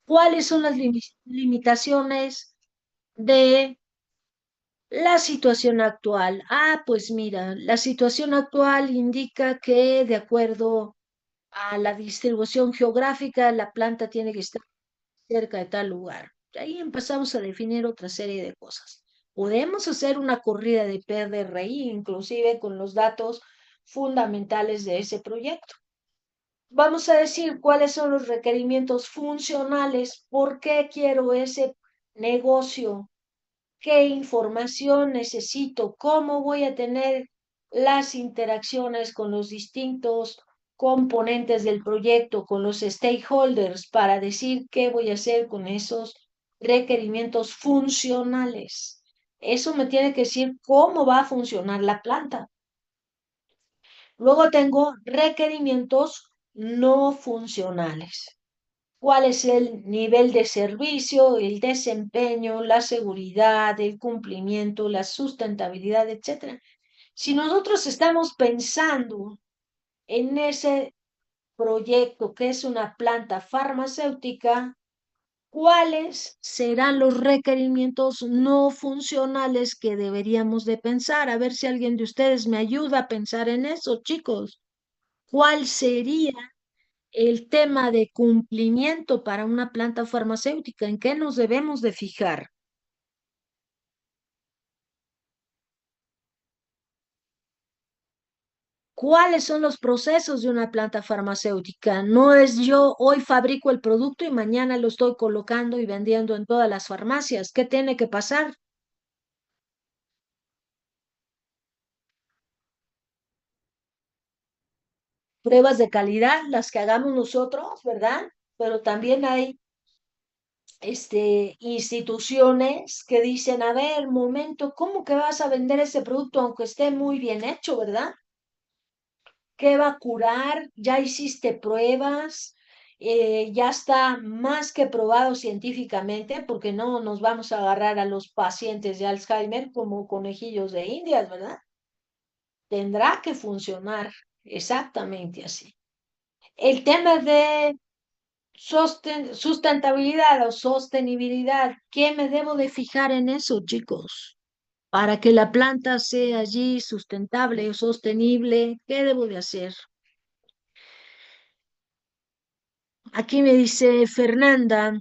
¿Cuáles son las limitaciones de la situación actual? Ah, pues mira, la situación actual indica que de acuerdo a la distribución geográfica, la planta tiene que estar cerca de tal lugar. Y ahí empezamos a definir otra serie de cosas. Podemos hacer una corrida de PRI, inclusive con los datos fundamentales de ese proyecto. Vamos a decir cuáles son los requerimientos funcionales, por qué quiero ese negocio, qué información necesito, cómo voy a tener las interacciones con los distintos componentes del proyecto, con los stakeholders, para decir qué voy a hacer con esos requerimientos funcionales. Eso me tiene que decir cómo va a funcionar la planta. Luego tengo requerimientos no funcionales. ¿Cuál es el nivel de servicio, el desempeño, la seguridad, el cumplimiento, la sustentabilidad, etcétera? Si nosotros estamos pensando en ese proyecto que es una planta farmacéutica, ¿cuáles serán los requerimientos no funcionales que deberíamos de pensar? A ver si alguien de ustedes me ayuda a pensar en eso, chicos. ¿Cuál sería el tema de cumplimiento para una planta farmacéutica? ¿En qué nos debemos de fijar? ¿Cuáles son los procesos de una planta farmacéutica? No es yo hoy fabrico el producto y mañana lo estoy colocando y vendiendo en todas las farmacias. ¿Qué tiene que pasar? Pruebas de calidad, las que hagamos nosotros, ¿verdad? Pero también hay instituciones que dicen, a ver, momento, ¿cómo que vas a vender ese producto aunque esté muy bien hecho, ¿verdad? ¿Qué va a curar? ¿Ya hiciste pruebas? Ya está más que probado científicamente, porque no nos vamos a agarrar a los pacientes de Alzheimer como conejillos de Indias, ¿verdad? Tendrá que funcionar exactamente así. El tema de sustentabilidad o sostenibilidad, ¿qué me debo de fijar en eso, chicos? Para que la planta sea allí sustentable o sostenible, ¿qué debo de hacer? Aquí me dice Fernanda,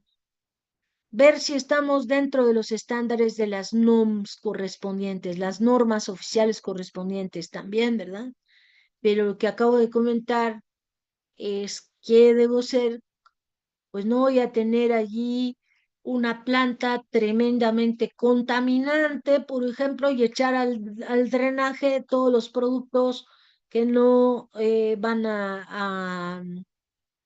ver si estamos dentro de los estándares de las NOMS correspondientes, las normas oficiales correspondientes también, ¿verdad? Pero lo que acabo de comentar es que debo ser, pues no voy a tener allí una planta tremendamente contaminante, por ejemplo, y echar al drenaje todos los productos que no van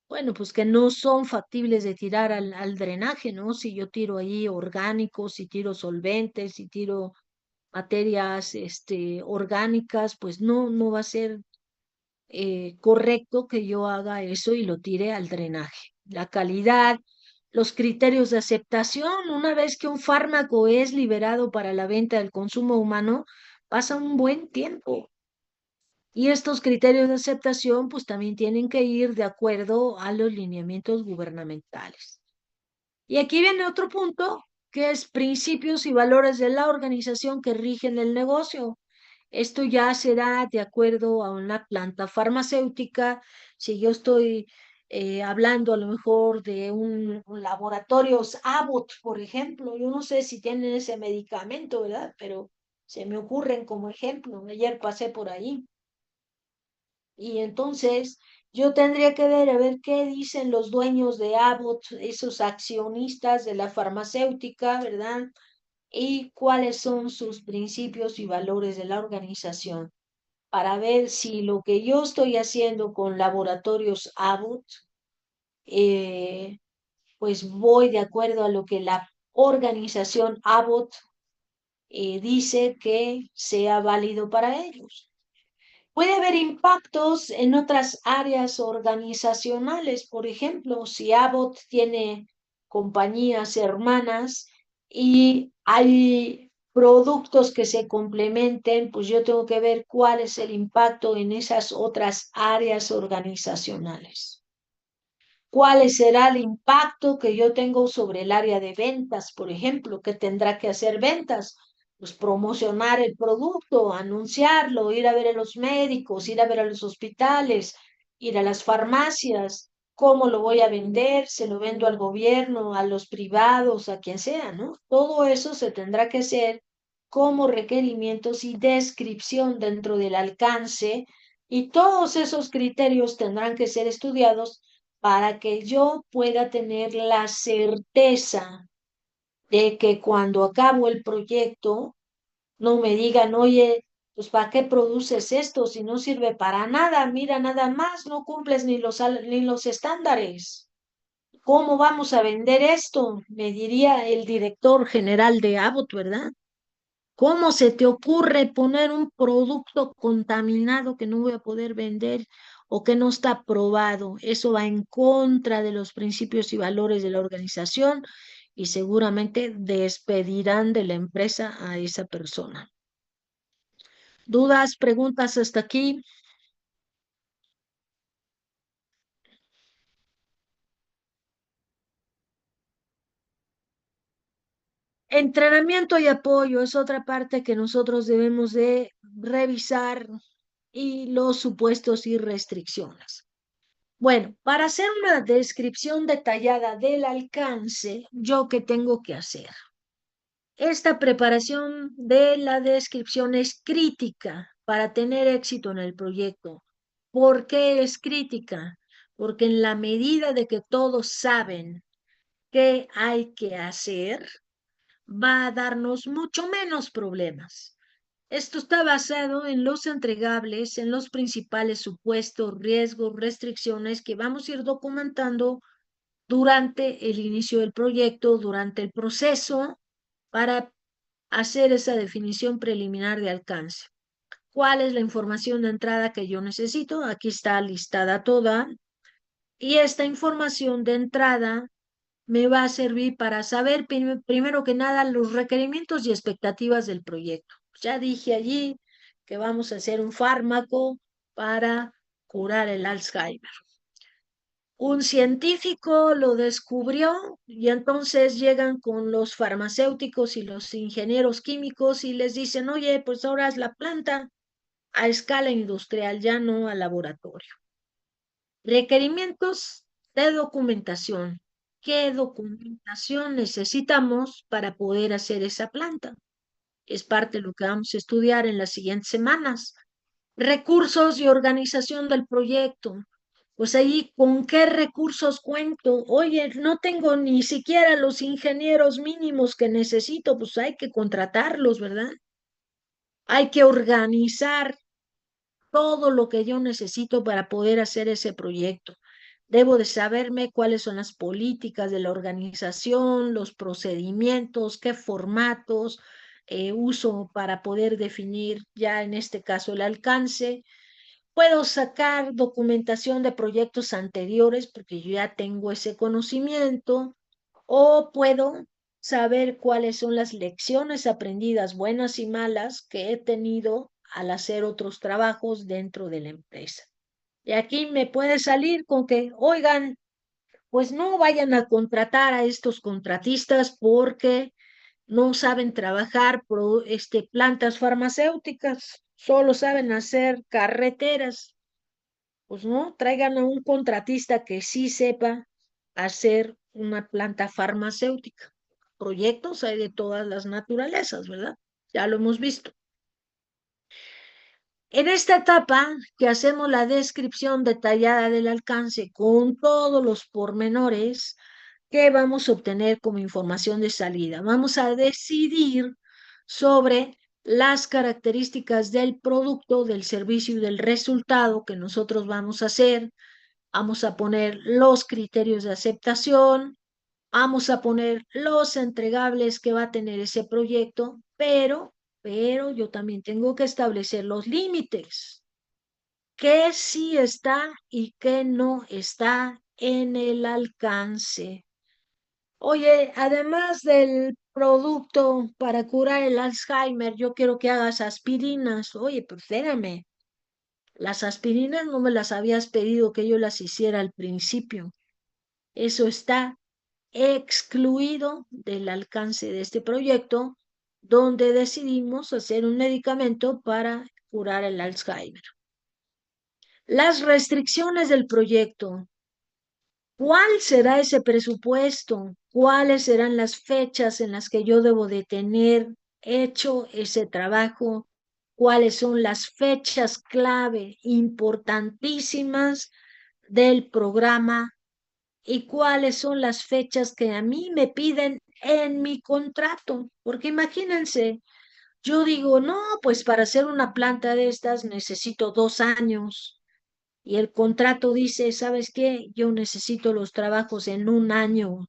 bueno, pues que no son factibles de tirar al drenaje, ¿no? Si yo tiro ahí orgánicos, si tiro solventes, si tiro materias orgánicas, pues no va a ser correcto que yo haga eso y lo tire al drenaje. La calidad, los criterios de aceptación, una vez que un fármaco es liberado para la venta del consumo humano, pasa un buen tiempo. Y estos criterios de aceptación, pues también tienen que ir de acuerdo a los lineamientos gubernamentales. Y aquí viene otro punto, que es principios y valores de la organización que rigen el negocio. Esto ya será de acuerdo a una planta farmacéutica. Si yo estoy hablando a lo mejor de un laboratorios Abbott, por ejemplo, yo no sé si tienen ese medicamento, ¿verdad? Pero se me ocurren como ejemplo. Ayer pasé por ahí. Y entonces yo tendría que ver a ver qué dicen los dueños de Abbott, esos accionistas de la farmacéutica, ¿verdad? Y cuáles son sus principios y valores de la organización, para ver si lo que yo estoy haciendo con laboratorios Abbott, pues voy de acuerdo a lo que la organización Abbott dice que sea válido para ellos. Puede haber impactos en otras áreas organizacionales, por ejemplo, si Abbott tiene compañías hermanas y hay productos que se complementen, pues yo tengo que ver cuál es el impacto en esas otras áreas organizacionales. ¿Cuál será el impacto que yo tengo sobre el área de ventas, por ejemplo? ¿Qué tendrá que hacer ventas? Pues promocionar el producto, anunciarlo, ir a ver a los médicos, ir a ver a los hospitales, ir a las farmacias. ¿Cómo lo voy a vender? ¿Se lo vendo al gobierno, a los privados, a quien sea, ¿no? Todo eso se tendrá que hacer como requerimientos y descripción dentro del alcance, y todos esos criterios tendrán que ser estudiados para que yo pueda tener la certeza de que cuando acabo el proyecto no me digan, oye, pues ¿para qué produces esto si no sirve para nada? Mira, nada más, no cumples ni los estándares. ¿Cómo vamos a vender esto? Me diría el director general de Abbott, ¿verdad? ¿Cómo se te ocurre poner un producto contaminado que no voy a poder vender o que no está probado? Eso va en contra de los principios y valores de la organización y seguramente despedirán de la empresa a esa persona. ¿Dudas, preguntas hasta aquí? Entrenamiento y apoyo es otra parte que nosotros debemos de revisar, y los supuestos y restricciones. Bueno, para hacer una descripción detallada del alcance, ¿yo qué tengo que hacer? Esta preparación de la descripción es crítica para tener éxito en el proyecto. ¿Por qué es crítica? Porque en la medida de que todos saben qué hay que hacer, va a darnos mucho menos problemas. Esto está basado en los entregables, en los principales supuestos, riesgos, restricciones que vamos a ir documentando durante el inicio del proyecto, durante el proceso, para hacer esa definición preliminar de alcance. ¿Cuál es la información de entrada que yo necesito? Aquí está listada toda. Y esta información de entrada me va a servir para saber primero que nada los requerimientos y expectativas del proyecto. Ya dije allí que vamos a hacer un fármaco para curar el Alzheimer. Un científico lo descubrió y entonces llegan con los farmacéuticos y los ingenieros químicos y les dicen, oye, pues ahora es la planta a escala industrial, ya no a laboratorio. Requerimientos de documentación. ¿Qué documentación necesitamos para poder hacer esa planta? Es parte de lo que vamos a estudiar en las siguientes semanas. Recursos y organización del proyecto. Pues ahí, ¿con qué recursos cuento? Oye, no tengo ni siquiera los ingenieros mínimos que necesito, pues hay que contratarlos, ¿verdad? Hay que organizar todo lo que yo necesito para poder hacer ese proyecto. Debo de saberme cuáles son las políticas de la organización, los procedimientos, qué formatos uso para poder definir ya en este caso el alcance. Puedo sacar documentación de proyectos anteriores porque yo ya tengo ese conocimiento o puedo saber cuáles son las lecciones aprendidas, buenas y malas, que he tenido al hacer otros trabajos dentro de la empresa. Y aquí me puede salir con que, oigan, pues no vayan a contratar a estos contratistas porque no saben trabajar plantas farmacéuticas, solo saben hacer carreteras. Pues no, traigan a un contratista que sí sepa hacer una planta farmacéutica. Proyectos hay de todas las naturalezas, ¿verdad? Ya lo hemos visto. En esta etapa que hacemos la descripción detallada del alcance con todos los pormenores, ¿qué vamos a obtener como información de salida? Vamos a decidir sobre las características del producto, del servicio y del resultado que nosotros vamos a hacer. Vamos a poner los criterios de aceptación, vamos a poner los entregables que va a tener ese proyecto, pero yo también tengo que establecer los límites, qué sí está y qué no está en el alcance. Oye, además del producto para curar el Alzheimer, yo quiero que hagas aspirinas. Oye, pues espérame, las aspirinas no me las habías pedido que yo las hiciera al principio. Eso está excluido del alcance de este proyecto, donde decidimos hacer un medicamento para curar el Alzheimer. Las restricciones del proyecto. ¿Cuál será ese presupuesto? ¿Cuáles serán las fechas en las que yo debo de tener hecho ese trabajo? ¿Cuáles son las fechas clave importantísimas del programa y cuáles son las fechas que a mí me piden en mi contrato? Porque imagínense, yo digo, no, pues para hacer una planta de estas necesito 2 años y el contrato dice, ¿sabes qué? Yo necesito los trabajos en 1 año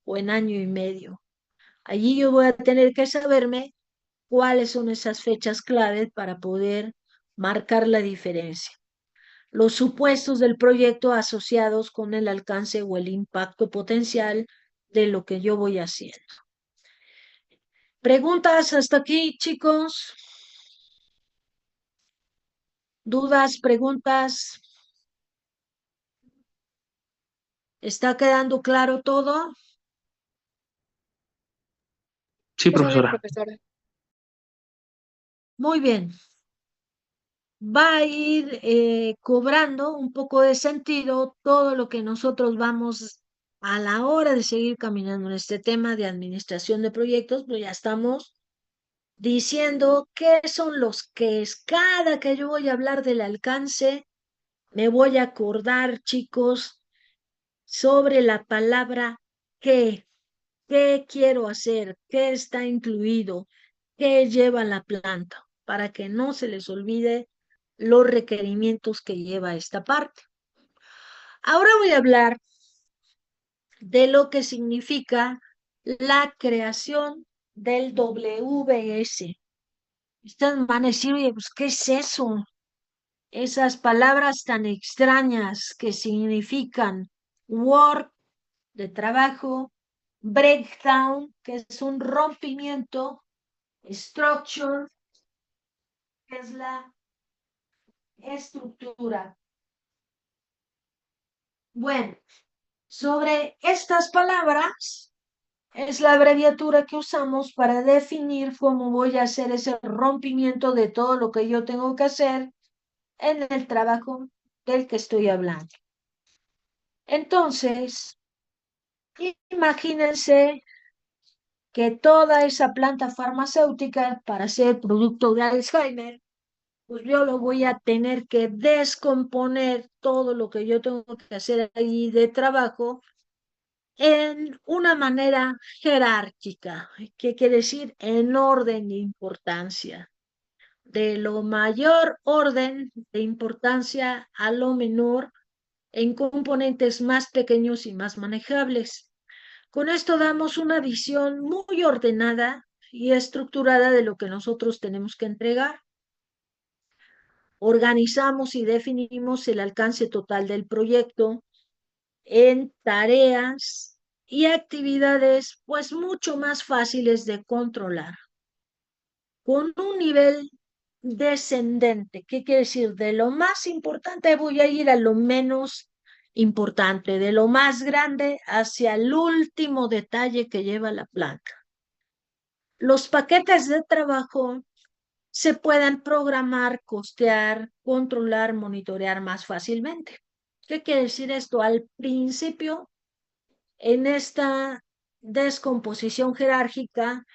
o en año y medio. Allí yo voy a tener que saberme cuáles son esas fechas claves para poder marcar la diferencia. Los supuestos del proyecto asociados con el alcance o el impacto potencial de lo que yo voy haciendo. ¿Preguntas hasta aquí, chicos? ¿Dudas, preguntas? ¿Está quedando claro todo? Sí, Muy bien, profesora. profesora. Muy bien. Va a ir cobrando un poco de sentido todo lo que nosotros vamos a la hora de seguir caminando en este tema de administración de proyectos, pues ya estamos diciendo qué son los que es. Cada que yo voy a hablar del alcance, me voy a acordar, chicos, sobre la palabra qué, qué quiero hacer, qué está incluido, qué lleva la planta, para que no se les olvide los requerimientos que lleva esta parte. Ahora voy a hablar de lo que significa la creación del WS. Ustedes van a decir, oye, pues, ¿qué es eso? Esas palabras tan extrañas que significan work, de trabajo, breakdown, que es un rompimiento, structure, que es la estructura. Bueno, sobre estas palabras es la abreviatura que usamos para definir cómo voy a hacer ese rompimiento de todo lo que yo tengo que hacer en el trabajo del que estoy hablando. Entonces, imagínense que toda esa planta farmacéutica para hacer producto de Alzheimer, pues yo lo voy a tener que descomponer todo lo que yo tengo que hacer ahí de trabajo en una manera jerárquica, que quiere decir en orden de importancia, de lo mayor orden de importancia a lo menor en componentes más pequeños y más manejables. Con esto damos una visión muy ordenada y estructurada de lo que nosotros tenemos que entregar. Organizamos y definimos el alcance total del proyecto en tareas y actividades pues mucho más fáciles de controlar, con un nivel descendente. ¿Qué quiere decir? De lo más importante voy a ir a lo menos importante, de lo más grande hacia el último detalle que lleva la planta. Los paquetes de trabajo se pueden programar, costear, controlar, monitorear más fácilmente. ¿Qué quiere decir esto? Al principio, en esta descomposición jerárquica,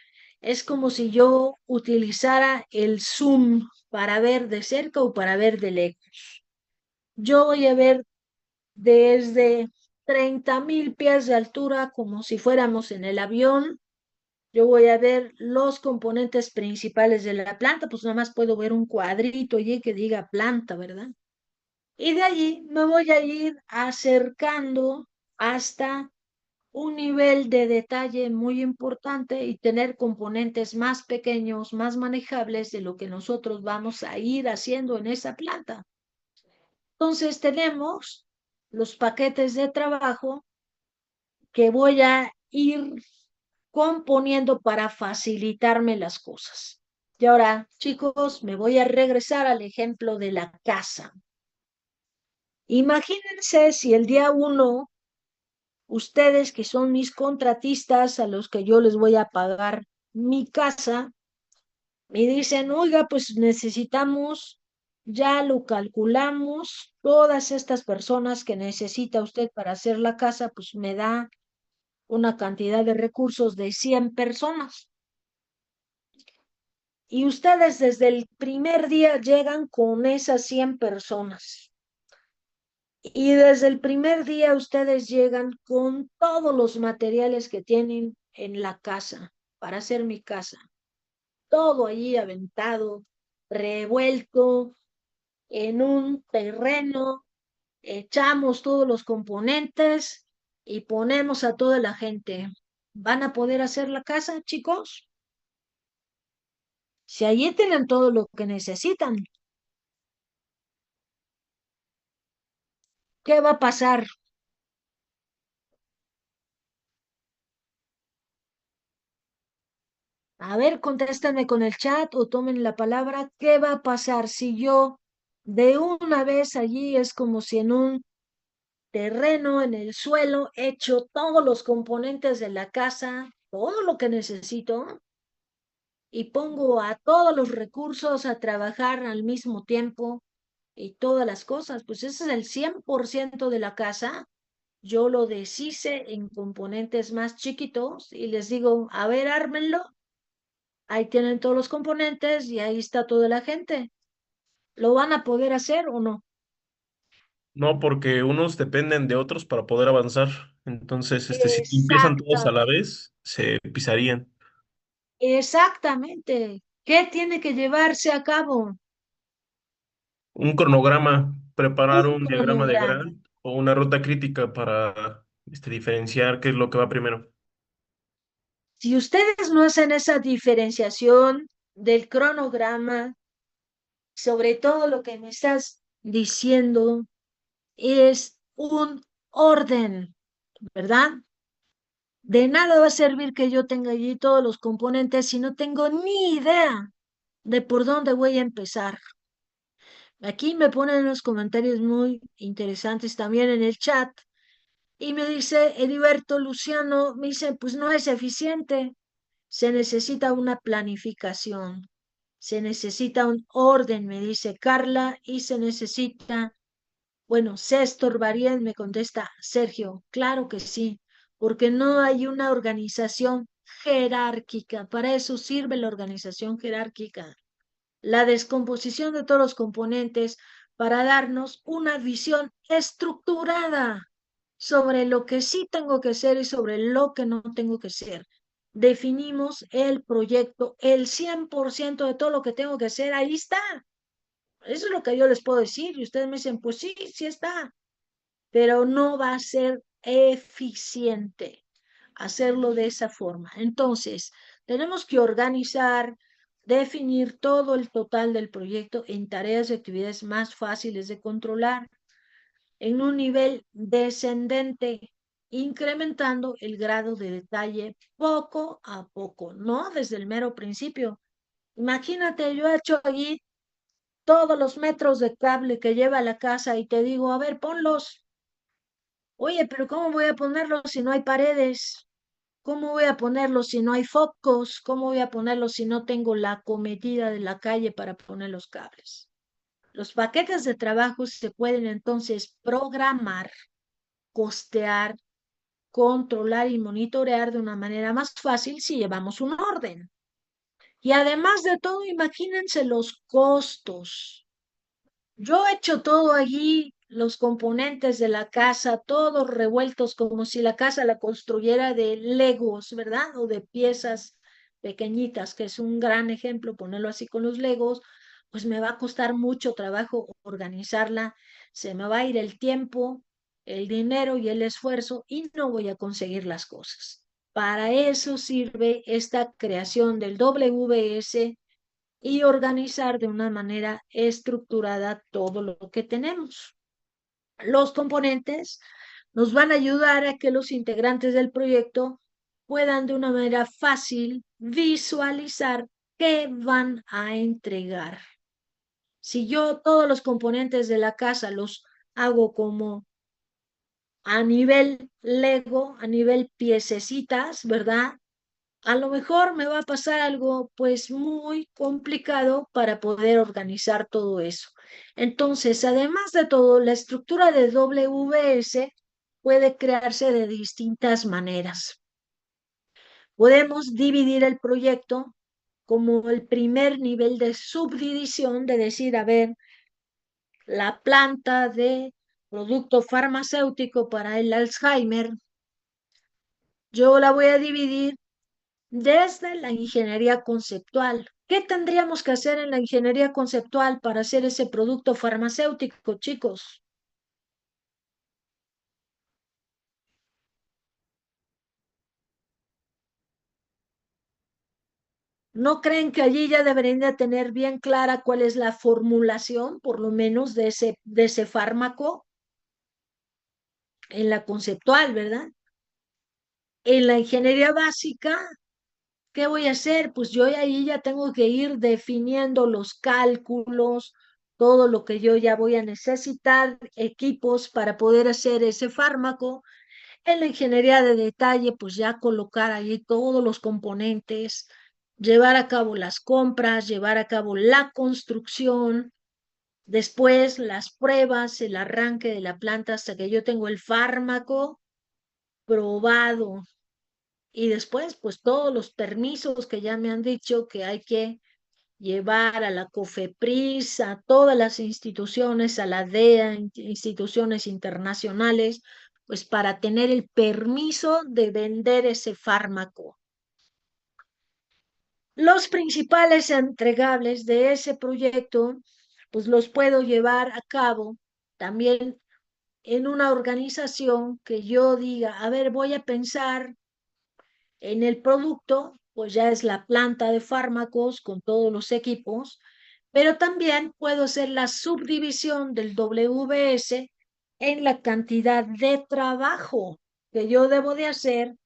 es como si yo utilizara el zoom para ver de cerca o para ver de lejos. Yo voy a ver desde 30.000 pies de altura como si fuéramos en el avión. Yo voy a ver los componentes principales de la planta, pues nada más puedo ver un cuadrito allí que diga planta, ¿verdad? Y de allí me voy a ir acercando hasta un nivel de detalle muy importante y tener componentes más pequeños, más manejables de lo que nosotros vamos a ir haciendo en esa planta. Entonces tenemos los paquetes de trabajo que voy a ir componiendo para facilitarme las cosas. Y ahora, chicos, me voy a regresar al ejemplo de la casa. Imagínense si el día uno, ustedes que son mis contratistas a los que yo les voy a pagar mi casa, me dicen, oiga, pues necesitamos, ya lo calculamos, todas estas personas que necesita usted para hacer la casa, pues me da una cantidad de recursos de 100 personas. Y ustedes desde el primer día llegan con esas 100 personas. Y desde el primer día ustedes llegan con todos los materiales que tienen en la casa para hacer mi casa. Todo allí aventado, revuelto en un terreno, echamos todos los componentes y ponemos a toda la gente. ¿Van a poder hacer la casa, chicos? Si allí tienen todo lo que necesitan, ¿qué va a pasar? A ver, contéstame con el chat o tomen la palabra. ¿Qué va a pasar si yo de una vez allí es como si en un terreno, en el suelo, echo todos los componentes de la casa, todo lo que necesito, y pongo a todos los recursos a trabajar al mismo tiempo y todas las cosas? Pues ese es el 100% de la casa. Yo lo deshice en componentes más chiquitos y les digo, a ver, ármenlo. Ahí tienen todos los componentes y ahí está toda la gente. ¿Lo van a poder hacer o no? No, porque unos dependen de otros para poder avanzar. Entonces, si empiezan todos a la Exactamente, vez, se pisarían. exactamente. ¿Qué tiene que llevarse a cabo? Un cronograma, preparar Un un diagrama de cronograma. Gantt o una ruta crítica para diferenciar qué es lo que va primero. Si ustedes no hacen esa diferenciación, del cronograma, sobre todo lo que me estás diciendo, es un orden, ¿verdad? De nada va a servir que yo tenga allí todos los componentes si no tengo ni idea de por dónde voy a empezar. Aquí me ponen unos comentarios muy interesantes también en el chat y me dice Heriberto Luciano, me dice, pues no es eficiente, se necesita una planificación, se necesita un orden, me dice Carla, y se necesita, bueno, Céstor Barrién me contesta, Sergio, claro que sí, porque no hay una organización jerárquica, para eso sirve la organización jerárquica, la descomposición de todos los componentes para darnos una visión estructurada sobre lo que sí tengo que ser y sobre lo que no tengo que ser. Definimos el proyecto, el 100% de todo lo que tengo que hacer, ahí está. Eso es lo que yo les puedo decir y ustedes me dicen, pues sí, sí está, pero no va a ser eficiente hacerlo de esa forma. Entonces, tenemos que organizar, definir todo el total del proyecto en tareas y actividades más fáciles de controlar, en un nivel descendente, incrementando el grado de detalle poco a poco, no desde el mero principio. Imagínate, yo he hecho allí todos los metros de cable que lleva a la casa y te digo, a ver, ponlos. Oye, pero ¿cómo voy a ponerlos si no hay paredes? ¿Cómo voy a ponerlos si no hay focos? ¿Cómo voy a ponerlos si no tengo la acometida de la calle para poner los cables? Los paquetes de trabajo se pueden entonces programar, costear, controlar y monitorear de una manera más fácil si llevamos un orden. Y además de todo, imagínense los costos. Yo he hecho todo allí, los componentes de la casa, todos revueltos como si la casa la construyera de legos, ¿verdad? O de piezas pequeñitas, que es un gran ejemplo ponerlo así con los legos, pues me va a costar mucho trabajo organizarla, se me va a ir el tiempo, el dinero y el esfuerzo y no voy a conseguir las cosas. Para eso sirve esta creación del WS y organizar de una manera estructurada todo lo que tenemos. Los componentes nos van a ayudar a que los integrantes del proyecto puedan de una manera fácil visualizar qué van a entregar. Si yo todos los componentes de la casa los hago como a nivel Lego, a nivel piececitas, ¿verdad? A lo mejor me va a pasar algo pues muy complicado para poder organizar todo eso. Entonces, además de todo, la estructura de WS puede crearse de distintas maneras. Podemos dividir el proyecto como el primer nivel de subdivisión, de decir, a ver, la planta de producto farmacéutico para el Alzheimer, yo la voy a dividir desde la ingeniería conceptual. ¿Qué tendríamos que hacer en la ingeniería conceptual para hacer ese producto farmacéutico, chicos? ¿No creen que allí ya deberían de tener bien clara cuál es la formulación, por lo menos, de ese fármaco? En la conceptual, ¿verdad? En la ingeniería básica, ¿qué voy a hacer? Pues yo ahí ya tengo que ir definiendo los cálculos, todo lo que yo ya voy a necesitar, equipos para poder hacer ese fármaco. En la ingeniería de detalle, pues ya colocar ahí todos los componentes, llevar a cabo las compras, llevar a cabo la construcción, después las pruebas, el arranque de la planta hasta que yo tengo el fármaco probado. Y después, pues todos los permisos que ya me han dicho que hay que llevar a la COFEPRIS, a todas las instituciones, a la DEA, instituciones internacionales, pues para tener el permiso de vender ese fármaco. Los principales entregables de ese proyecto, pues los puedo llevar a cabo también en una organización que yo diga, a ver, voy a pensar en el producto, pues ya es la planta de fármacos con todos los equipos, pero también puedo hacer la subdivisión del WS en la cantidad de trabajo que yo debo de hacer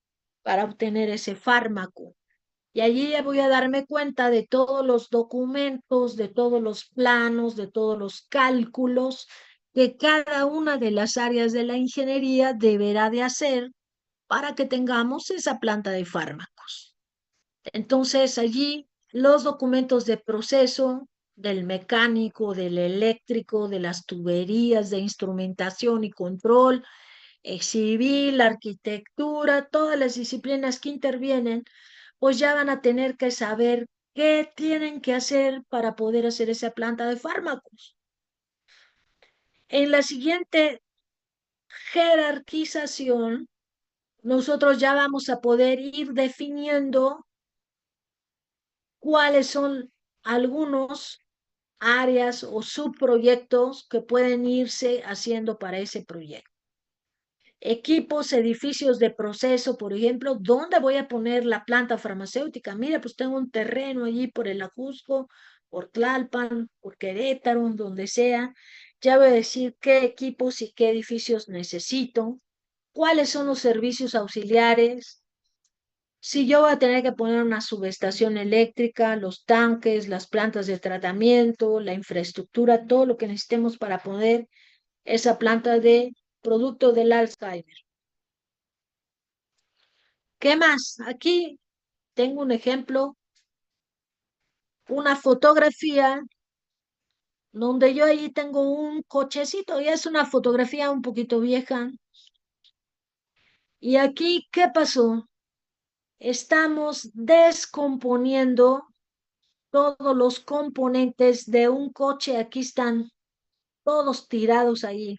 para obtener ese fármaco. Y allí ya voy a darme cuenta de todos los documentos, de todos los planos, de todos los cálculos que cada una de las áreas de la ingeniería deberá de hacer para que tengamos esa planta de fármacos. Entonces allí los documentos de proceso del mecánico, del eléctrico, de las tuberías, de instrumentación y control, civil, arquitectura, todas las disciplinas que intervienen, pues ya van a tener que saber qué tienen que hacer para poder hacer esa planta de fármacos. En la siguiente jerarquización, nosotros ya vamos a poder ir definiendo cuáles son algunos áreas o subproyectos que pueden irse haciendo para ese proyecto. Equipos, edificios de proceso, por ejemplo, ¿dónde voy a poner la planta farmacéutica? Mira, pues tengo un terreno allí por el Ajusco, por Tlalpan, por Querétaro, donde sea. Ya voy a decir qué equipos y qué edificios necesito, cuáles son los servicios auxiliares, si yo voy a tener que poner una subestación eléctrica, los tanques, las plantas de tratamiento, la infraestructura, todo lo que necesitemos para poner esa planta de producto del Alzheimer. ¿Qué más? Aquí tengo un ejemplo, una fotografía donde yo ahí tengo un cochecito, ya es una fotografía un poquito vieja. Y aquí, ¿qué pasó? Estamos descomponiendo todos los componentes de un coche. Aquí están todos tirados ahí.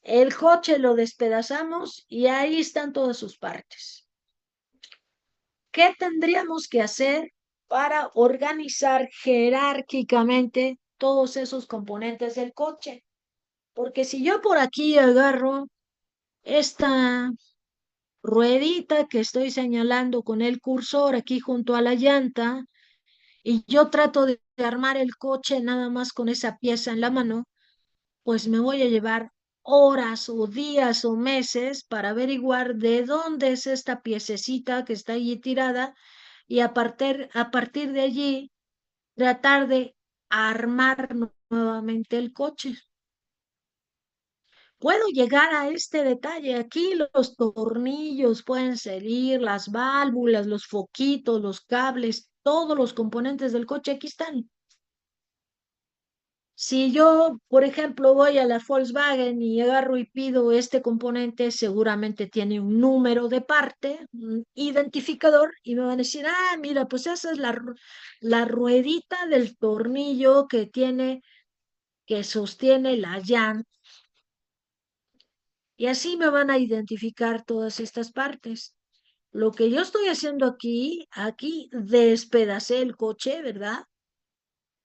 El coche lo despedazamos y ahí están todas sus partes. ¿Qué tendríamos que hacer para organizar jerárquicamente todos esos componentes del coche? Porque si yo por aquí agarro esta ruedita que estoy señalando con el cursor aquí junto a la llanta y yo trato de armar el coche nada más con esa pieza en la mano, pues me voy a llevar horas o días o meses para averiguar de dónde es esta piececita que está allí tirada y a partir de allí tratar de armar nuevamente el coche. Puedo llegar a este detalle. Aquí los tornillos pueden salir, las válvulas, los foquitos, los cables, todos los componentes del coche aquí están. Si yo, por ejemplo, voy a la Volkswagen y agarro y pido este componente, seguramente tiene un número de parte, un identificador, y me van a decir, ah, mira, pues esa es la ruedita del tornillo que sostiene la llanta. Y así me van a identificar todas estas partes. Lo que yo estoy haciendo aquí despedacé el coche, ¿verdad?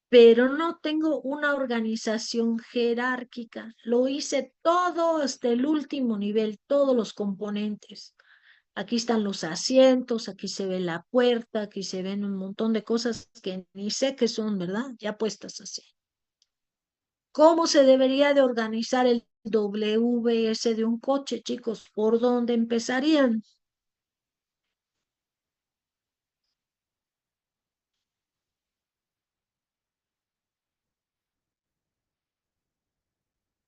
Pero no tengo una organización jerárquica. Lo hice todo hasta el último nivel, todos los componentes. Aquí están los asientos, aquí se ve la puerta, aquí se ven un montón de cosas que ni sé qué son, ¿verdad? Ya puestas así. ¿Cómo se debería de organizar el WS de un coche, chicos? ¿Por dónde empezarían?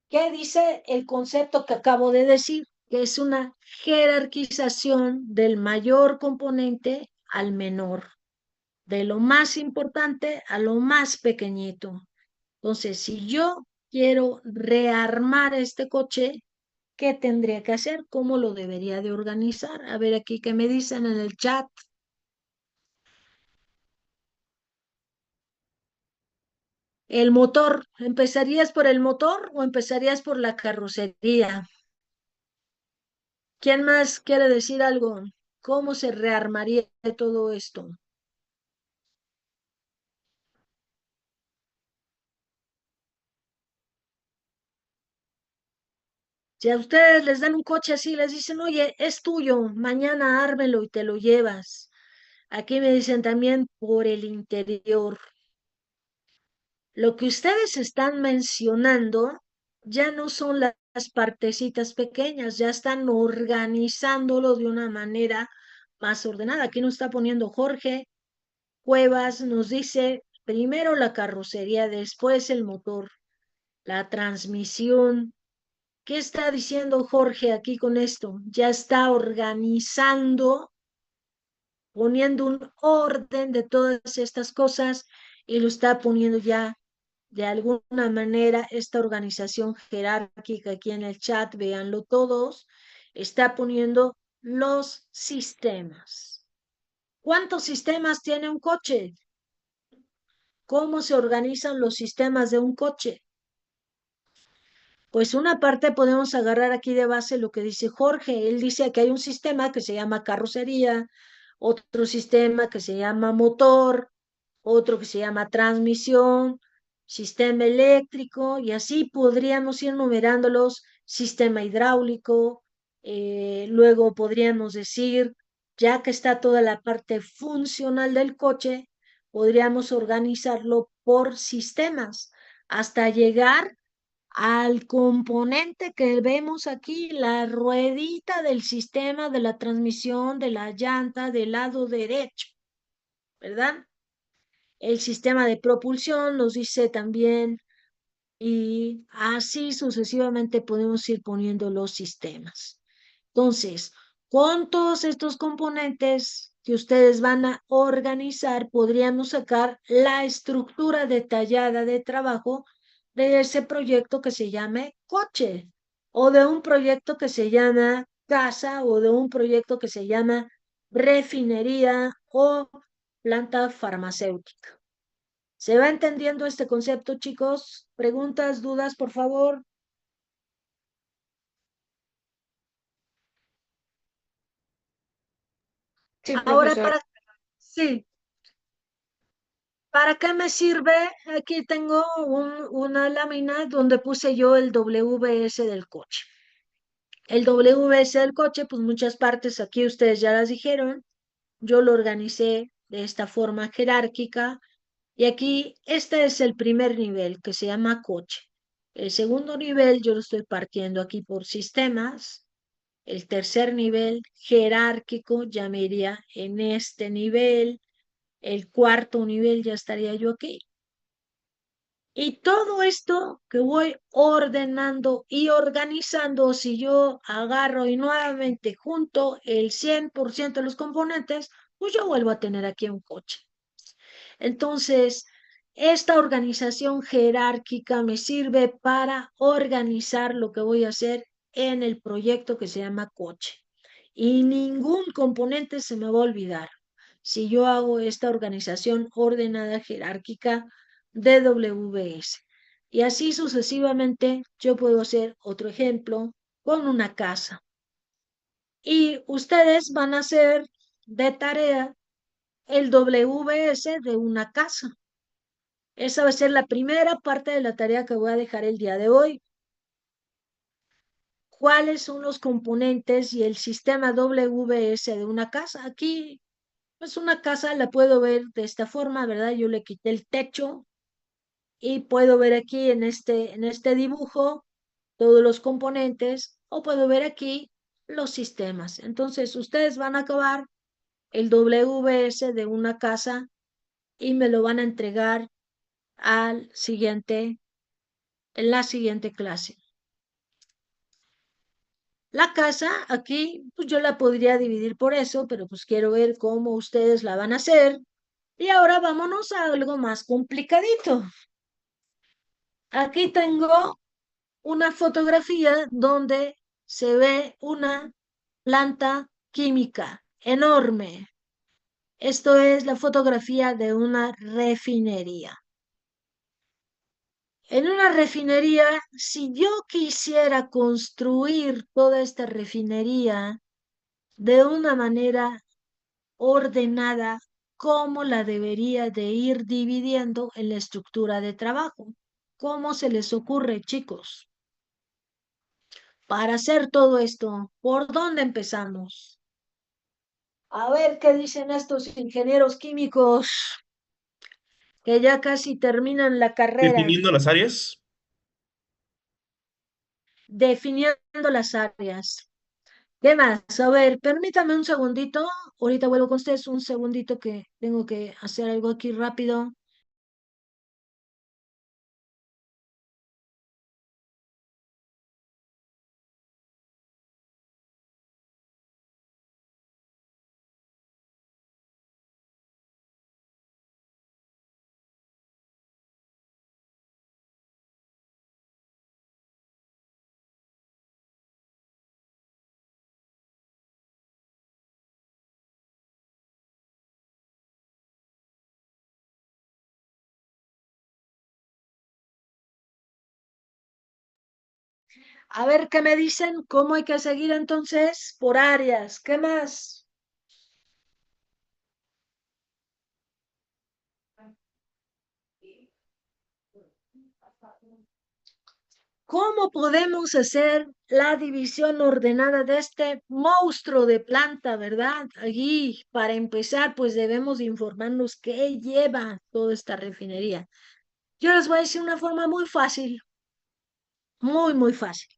¿Qué dice el concepto que acabo de decir? Que es una jerarquización del mayor componente al menor, de lo más importante a lo más pequeñito. Entonces, si yo quiero rearmar este coche, ¿qué tendría que hacer? ¿Cómo lo debería de organizar? A ver aquí qué me dicen en el chat. El motor, ¿empezarías por el motor o empezarías por la carrocería? ¿Quién más quiere decir algo? ¿Cómo se rearmaría todo esto? Si a ustedes les dan un coche así, les dicen, oye, es tuyo, mañana ármelo y te lo llevas. Aquí me dicen también por el interior. Lo que ustedes están mencionando ya no son las partecitas pequeñas, ya están organizándolo de una manera más ordenada. Aquí nos está poniendo Jorge Cuevas, nos dice primero la carrocería, después el motor, la transmisión. ¿Qué está diciendo Jorge aquí con esto? Ya está organizando, poniendo un orden de todas estas cosas y lo está poniendo ya de alguna manera esta organización jerárquica aquí en el chat, véanlo todos, está poniendo los sistemas. ¿Cuántos sistemas tiene un coche? ¿Cómo se organizan los sistemas de un coche? Pues una parte podemos agarrar aquí de base lo que dice Jorge. Él dice que hay un sistema que se llama carrocería, otro sistema que se llama motor, otro que se llama transmisión, sistema eléctrico, y así podríamos ir numerándolos, sistema hidráulico, luego podríamos decir, ya que está toda la parte funcional del coche, podríamos organizarlo por sistemas hasta llegar al componente que vemos aquí, la ruedita del sistema de la transmisión de la llanta del lado derecho, ¿verdad? El sistema de propulsión nos dice también, y así sucesivamente podemos ir poniendo los sistemas. Entonces, con todos estos componentes que ustedes van a organizar, podríamos sacar la estructura detallada de trabajo de ese proyecto que se llame coche, o de un proyecto que se llama casa, o de un proyecto que se llama refinería o planta farmacéutica. ¿Se va entendiendo este concepto, chicos? ¿Preguntas, dudas, por favor? Sí, Ahora, profesor. sí, ¿para qué me sirve? Aquí tengo una lámina donde puse yo el WS del coche. El WS del coche, pues muchas partes aquí ustedes ya las dijeron. Yo lo organicé de esta forma jerárquica. Y aquí, este es el primer nivel que se llama coche. El segundo nivel yo lo estoy partiendo aquí por sistemas. El tercer nivel jerárquico ya me iría en este nivel. El cuarto nivel ya estaría yo aquí. Y todo esto que voy ordenando y organizando, si yo agarro y nuevamente junto el 100% de los componentes, pues yo vuelvo a tener aquí un coche. Entonces, esta organización jerárquica me sirve para organizar lo que voy a hacer en el proyecto que se llama coche. Y ningún componente se me va a olvidar si yo hago esta organización ordenada jerárquica de WS. Y así sucesivamente yo puedo hacer otro ejemplo con una casa. Y ustedes van a hacer de tarea el WS de una casa. Esa va a ser la primera parte de la tarea que voy a dejar el día de hoy. ¿Cuáles son los componentes y el sistema WS de una casa? Aquí, pues una casa la puedo ver de esta forma, ¿verdad? Yo le quité el techo y puedo ver aquí en este dibujo todos los componentes o puedo ver aquí los sistemas. Entonces, ustedes van a acabar el WS de una casa y me lo van a entregar en la siguiente clase. La casa aquí, pues yo la podría dividir por eso, pero pues quiero ver cómo ustedes la van a hacer. Y ahora vámonos a algo más complicadito. Aquí tengo una fotografía donde se ve una planta química enorme. Esto es la fotografía de una refinería. En una refinería, si yo quisiera construir toda esta refinería de una manera ordenada, ¿cómo la debería de ir dividiendo en la estructura de trabajo? ¿Cómo se les ocurre, chicos? Para hacer todo esto, ¿por dónde empezamos? A ver qué dicen estos ingenieros químicos que ya casi terminan la carrera, Definiendo las áreas. definiendo las áreas. ¿Qué más? A ver, permítame un segundito. Ahorita vuelvo con ustedes un segundito que tengo que hacer algo aquí rápido. A ver qué me dicen, cómo hay que seguir entonces por áreas. ¿Qué más? ¿Cómo podemos hacer la división ordenada de este monstruo de planta, verdad? Allí, para empezar, pues debemos informarnos qué lleva toda esta refinería. Yo les voy a decir una forma muy fácil, muy fácil.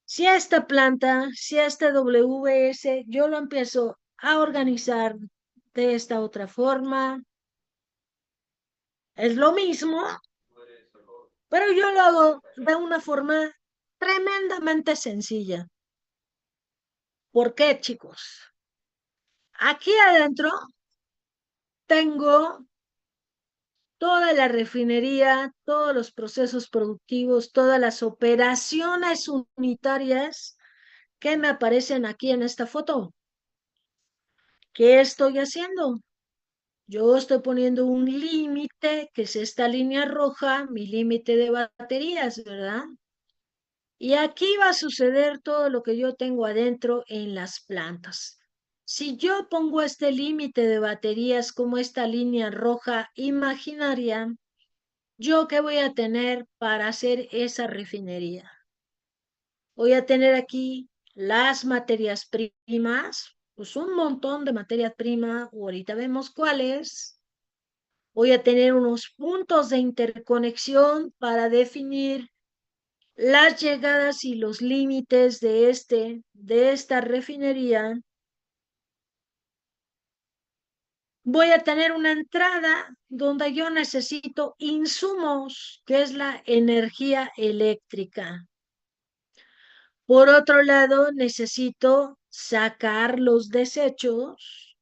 Si esta planta, si este WS, yo lo empiezo a organizar de esta otra forma, es lo mismo, pero yo lo hago de una forma tremendamente sencilla. ¿Por qué, chicos? Aquí adentro tengo toda la refinería, todos los procesos productivos, todas las operaciones unitarias que me aparecen aquí en esta foto. ¿Qué estoy haciendo? Yo estoy poniendo un límite, que es esta línea roja, mi límite de baterías, ¿verdad? Y aquí va a suceder todo lo que yo tengo adentro en las plantas. Si yo pongo este límite de baterías como esta línea roja imaginaria, ¿yo qué voy a tener para hacer esa refinería? Voy a tener aquí las materias primas, pues un montón de materias primas, ahorita vemos cuáles. Voy a tener unos puntos de interconexión para definir las llegadas y los límites de esta refinería. Voy a tener una entrada donde yo necesito insumos, que es la energía eléctrica. Por otro lado, necesito sacar los desechos.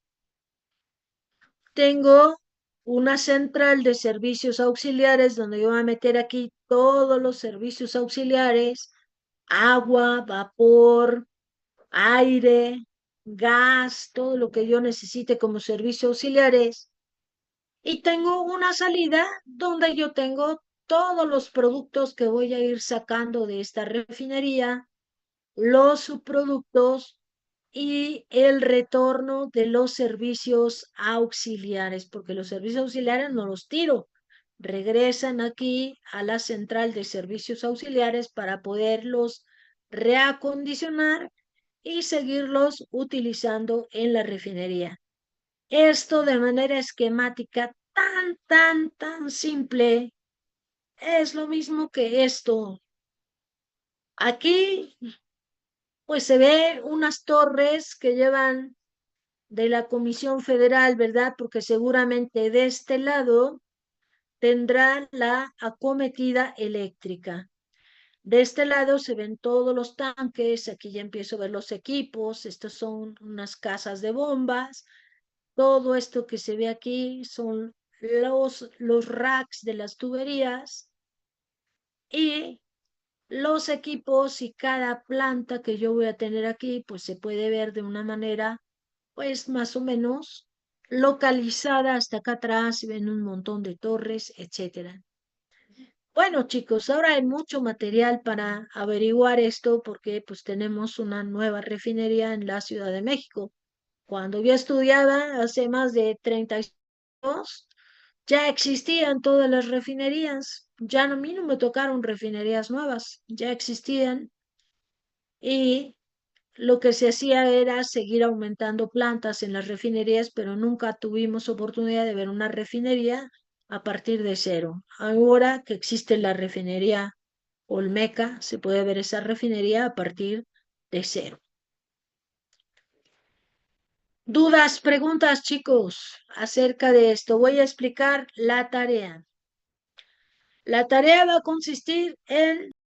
Tengo una central de servicios auxiliares donde yo voy a meter aquí todos los servicios auxiliares, agua, vapor, aire, gas, todo lo que yo necesite como servicios auxiliares. Y tengo una salida donde yo tengo todos los productos que voy a ir sacando de esta refinería, los subproductos y el retorno de los servicios auxiliares, porque los servicios auxiliares no los tiro, regresan aquí a la central de servicios auxiliares para poderlos reacondicionar y seguirlos utilizando en la refinería. Esto de manera esquemática tan simple es lo mismo que esto. Aquí pues se ve unas torres que llevan de la Comisión Federal, ¿verdad? Porque seguramente de este lado tendrá la acometida eléctrica. De este lado se ven todos los tanques, aquí ya empiezo a ver los equipos, estos son unas casas de bombas, todo esto que se ve aquí son los racks de las tuberías y los equipos y cada planta que yo voy a tener aquí, pues se puede ver de una manera, pues más o menos localizada hasta acá atrás, ven un montón de torres, etcétera. Bueno, chicos, ahora hay mucho material para averiguar esto porque pues tenemos una nueva refinería en la Ciudad de México. Cuando yo estudiaba hace más de 30 años, ya existían todas las refinerías. Ya no, a mí no me tocaron refinerías nuevas, ya existían y lo que se hacía era seguir aumentando plantas en las refinerías, pero nunca tuvimos oportunidad de ver una refinería a partir de cero. Ahora que existe la refinería Olmeca, se puede ver esa refinería a partir de cero. ¿Dudas, preguntas, chicos, acerca de esto? Voy a explicar la tarea. La tarea va a consistir en